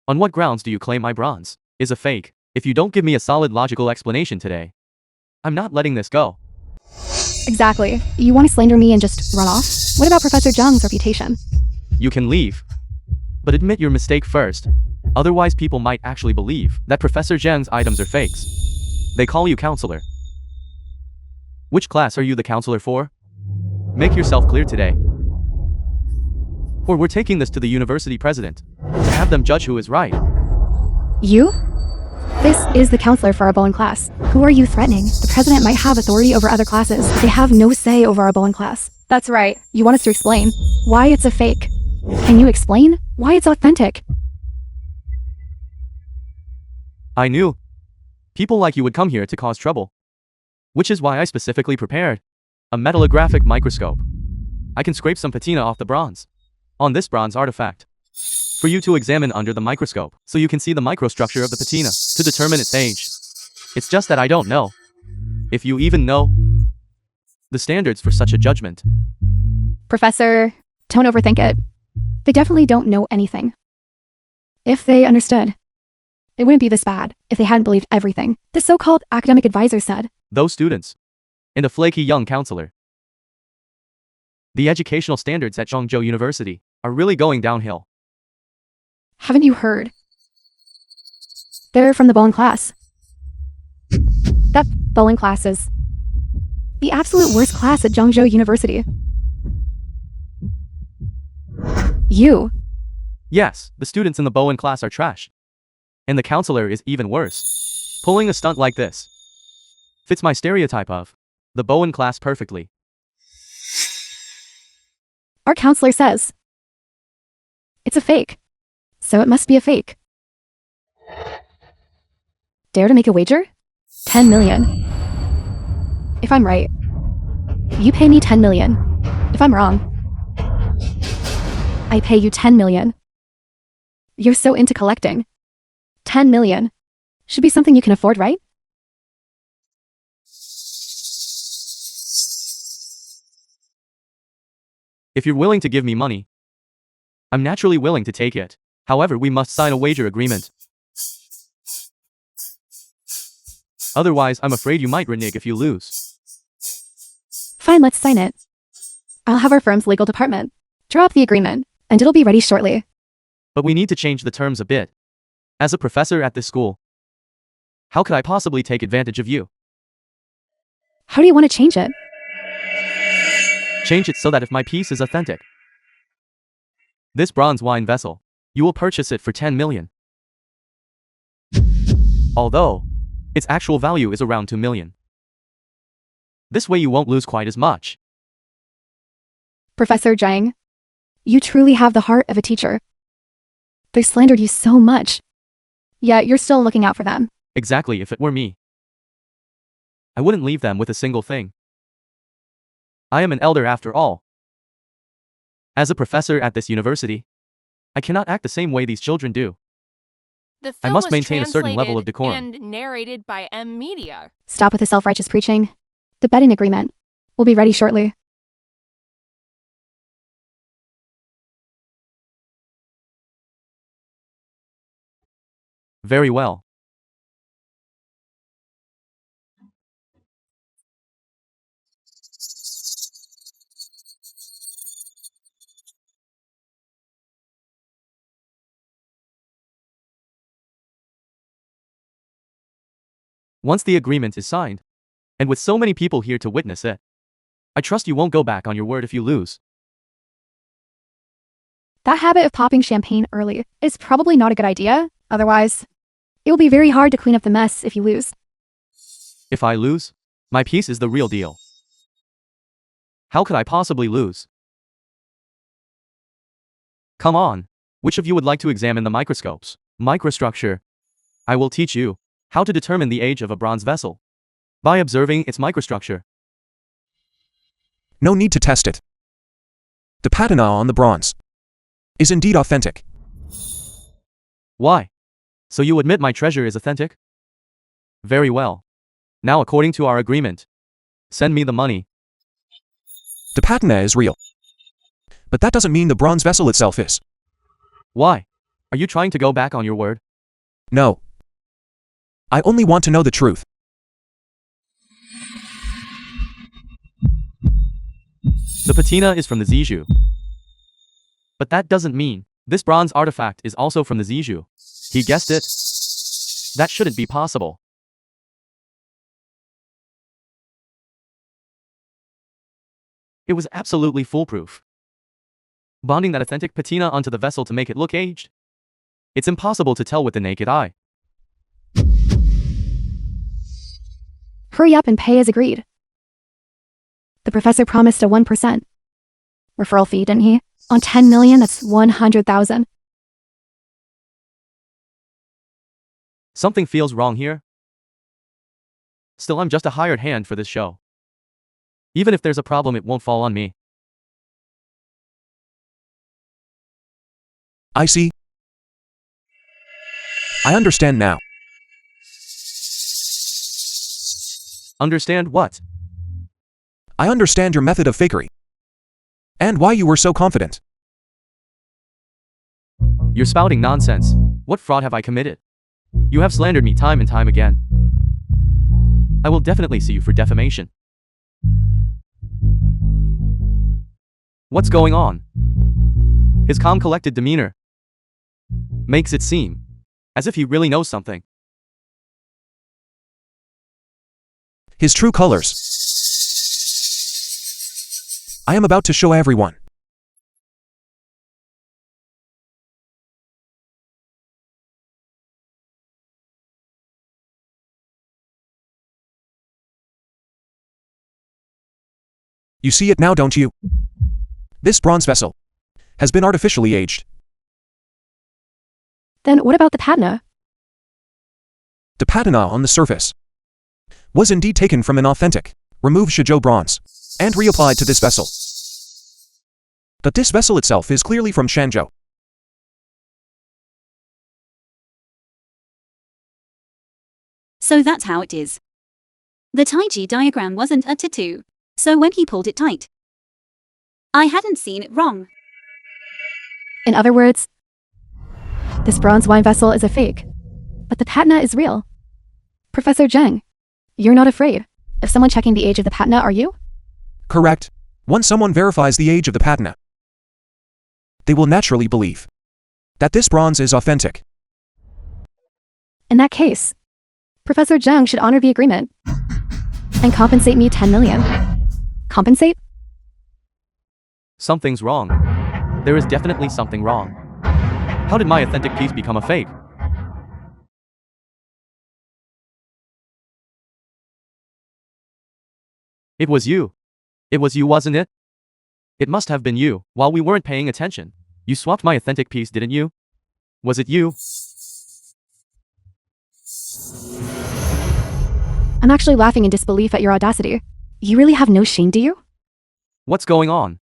On what grounds do you claim my bronze is a fake? If you don't give me a solid logical explanation today, I'm not letting this go. Exactly. You want to slander me and just run off? What about Professor Zhang's reputation? You can leave. But admit your mistake first. Otherwise people might actually believe that Professor Zhang's items are fakes. They call you counselor. Which class are you the counselor for? Make yourself clear today. Or we're taking this to the university president to have them judge who is right. You? This is the counselor for our Bowen class. Who are you threatening? The president might have authority over other classes, but they have no say over our Bowen class. That's right. You want us to explain why it's a fake. Can you explain why it's authentic? I knew people like you would come here to cause trouble. Which is why I specifically prepared a metallographic microscope. I can scrape some patina off the bronze on this bronze artifact for you to examine under the microscope so you can see the microstructure of the patina to determine its age. It's just that I don't know if you even know the standards for such a judgment. Professor, don't overthink it. They definitely don't know anything. If they understood, it wouldn't be this bad if they hadn't believed everything the so-called academic advisor said. Those students and a flaky young counselor. The educational standards at Zhongzhou University are really going downhill. Haven't you heard? They're from the Bowen class. That Bowen class is the absolute worst class at Zhongzhou University. You. Yes, the students in the Bowen class are trash. And the counselor is even worse. Pulling a stunt like this fits my stereotype of the Bowen class perfectly. Our counselor says it's a fake, so it must be a fake. Dare to make a wager? 10 million. If I'm right, you pay me 10 million. If I'm wrong, I pay you 10 million. You're so into collecting. 10 million. Should be something you can afford, right? If you're willing to give me money, I'm naturally willing to take it. However, we must sign a wager agreement. Otherwise, I'm afraid you might renege if you lose. Fine, let's sign it. I'll have our firm's legal department draw up the agreement, and it'll be ready shortly. But we need to change the terms a bit. As a professor at this school, how could I possibly take advantage of you? How do you want to change it? Change it so that if my piece is authentic, this bronze wine vessel, you will purchase it for 10 million. Although, its actual value is around 2 million. This way you won't lose quite as much. Professor Zhang, you truly have the heart of a teacher. They slandered you so much, yet you're still looking out for them. Exactly, if it were me, I wouldn't leave them with a single thing. I am an elder after all. As a professor at this university, I cannot act the same way these children do. The I film must was maintain a certain level of translated decorum. and narrated by M Media. Stop with the self-righteous preaching. The betting agreement will be ready shortly. Very well. Once the agreement is signed, and with so many people here to witness it, I trust you won't go back on your word if you lose. That habit of popping champagne early is probably not a good idea. Otherwise, it will be very hard to clean up the mess if you lose. If I lose, my piece is the real deal. How could I possibly lose? Come on, which of you would like to examine the microscopes? Microstructure. I will teach you how to determine the age of a bronze vessel by observing its microstructure. No need to test it. The patina on the bronze is indeed authentic. Why? So you admit my treasure is authentic? Very well. Now, according to our agreement, send me the money. The patina is real. But that doesn't mean the bronze vessel itself is. Why? Are you trying to go back on your word? No. I only want to know the truth. The patina is from the Zizhu. But that doesn't mean this bronze artifact is also from the Zizhu. He guessed it. That shouldn't be possible. It was absolutely foolproof. Bonding that authentic patina onto the vessel to make it look aged. It's impossible to tell with the naked eye. Hurry up and pay as agreed. The professor promised a 1% referral fee, didn't he? On 10 million, that's 100,000. Something feels wrong here. Still, I'm just a hired hand for this show. Even if there's a problem, it won't fall on me. I see. I understand now. Understand what? I understand your method of fakery. And why you were so confident. You're spouting nonsense. What fraud have I committed? You have slandered me time and time again. I will definitely sue you for defamation. What's going on? His calm, collected demeanor makes it seem as if he really knows something. His true colors. I am about to show everyone. You see it now, don't you? This bronze vessel has been artificially aged. Then what about the patina? The patina on the surface was indeed taken from an authentic, removed Shizhou bronze, and reapplied to this vessel. But this vessel itself is clearly from Shenzhou. So that's how it is. The Taiji diagram wasn't a tattoo, so when he pulled it tight, I hadn't seen it wrong. In other words, this bronze wine vessel is a fake, but the patina is real. Professor Zheng, you're not afraid of someone checking the age of the patina, are you? Correct. Once someone verifies the age of the patina, they will naturally believe that this bronze is authentic. In that case, Professor Zheng should honor the agreement and compensate me 10 million. Compensate? Something's wrong. There is definitely something wrong. How did my authentic piece become a fake? It was you. It was you, wasn't it? It must have been you. While we weren't paying attention, you swapped my authentic piece, didn't you? Was it you? I'm actually laughing in disbelief at your audacity. You really have no shame, do you? What's going on?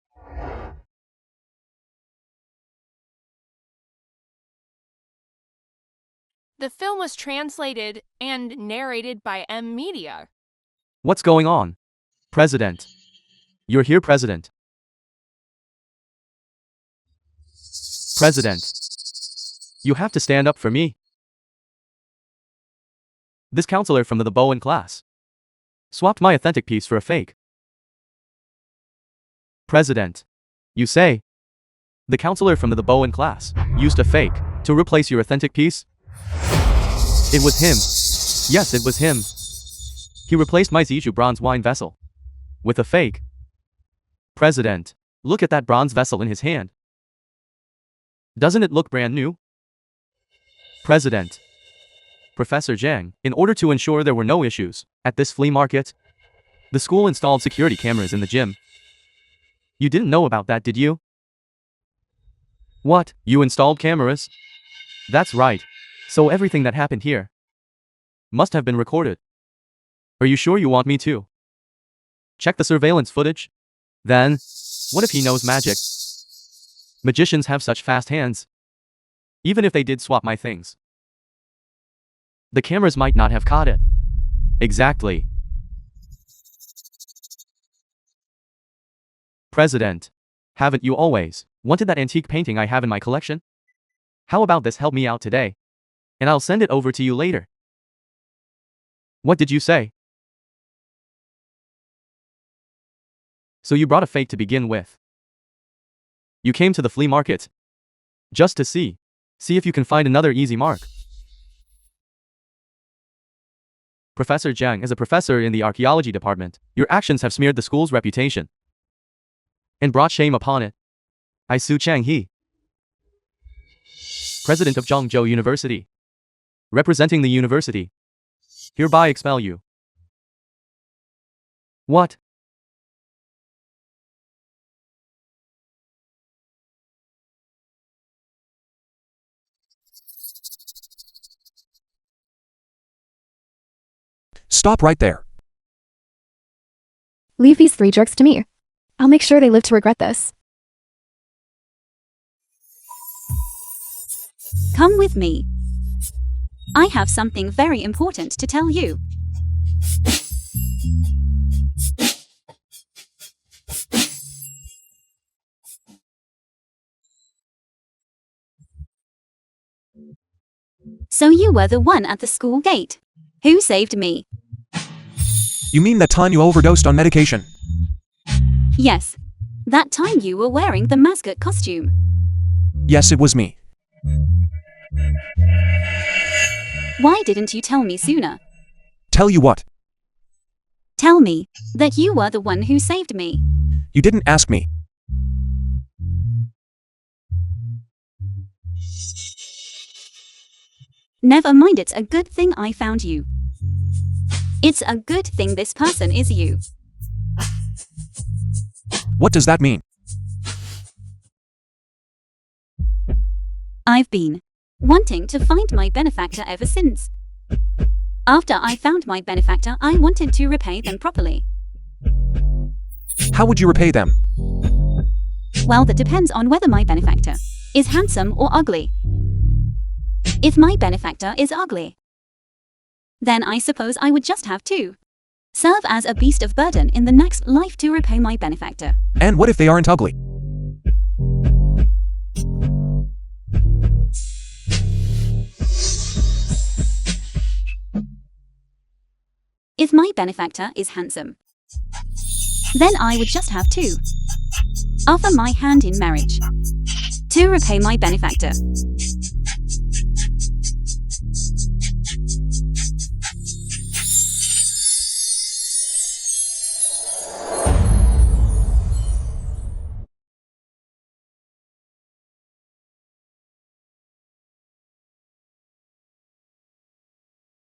The film was translated and narrated by M Media. What's going on? President. You're here, President. President. You have to stand up for me. This counselor from the Bowen class swapped my authentic piece for a fake. President. You say the counselor from the Bowen class used a fake to replace your authentic piece? It was him. Yes, it was him. He replaced my Zizhu bronze wine vessel with a fake. President, look at that bronze vessel in his hand. Doesn't it look brand new? President. Professor Zhang, in order to ensure there were no issues at this flea market, the school installed security cameras in the gym. You didn't know about that, did you? What? You installed cameras? That's right. So everything that happened here must have been recorded. Are you sure you want me to check the surveillance footage? Then, what if he knows magic? Magicians have such fast hands. Even if they did swap my things, the cameras might not have caught it. Exactly. President, haven't you always wanted that antique painting I have in my collection? How about this, help me out today, and I'll send it over to you later. What did you say? So you brought a fake to begin with. You came to the flea market just to see if you can find another easy mark. Professor Zhang is a professor in the archaeology department. Your actions have smeared the school's reputation and brought shame upon it. I sue Chang He, president of Zhangzhou University, representing the university, hereby expel you. What? Stop right there. Leave these three jerks to me. I'll make sure they live to regret this. Come with me. I have something very important to tell you. So you were the one at the school gate who saved me. You mean that time you overdosed on medication? Yes. That time you were wearing the mascot costume. Yes, it was me. Why didn't you tell me sooner? Tell you what? Tell me that you were the one who saved me. You didn't ask me. Never mind, it's a good thing I found you. It's a good thing this person is you. What does that mean? I've been wanting to find my benefactor ever since. After I found my benefactor, I wanted to repay them properly. How would you repay them? Well, that depends on whether my benefactor is handsome or ugly. If my benefactor is ugly, then I suppose I would just have to serve as a beast of burden in the next life to repay my benefactor. And what if they aren't ugly? If my benefactor is handsome, then I would just have to offer my hand in marriage to repay my benefactor.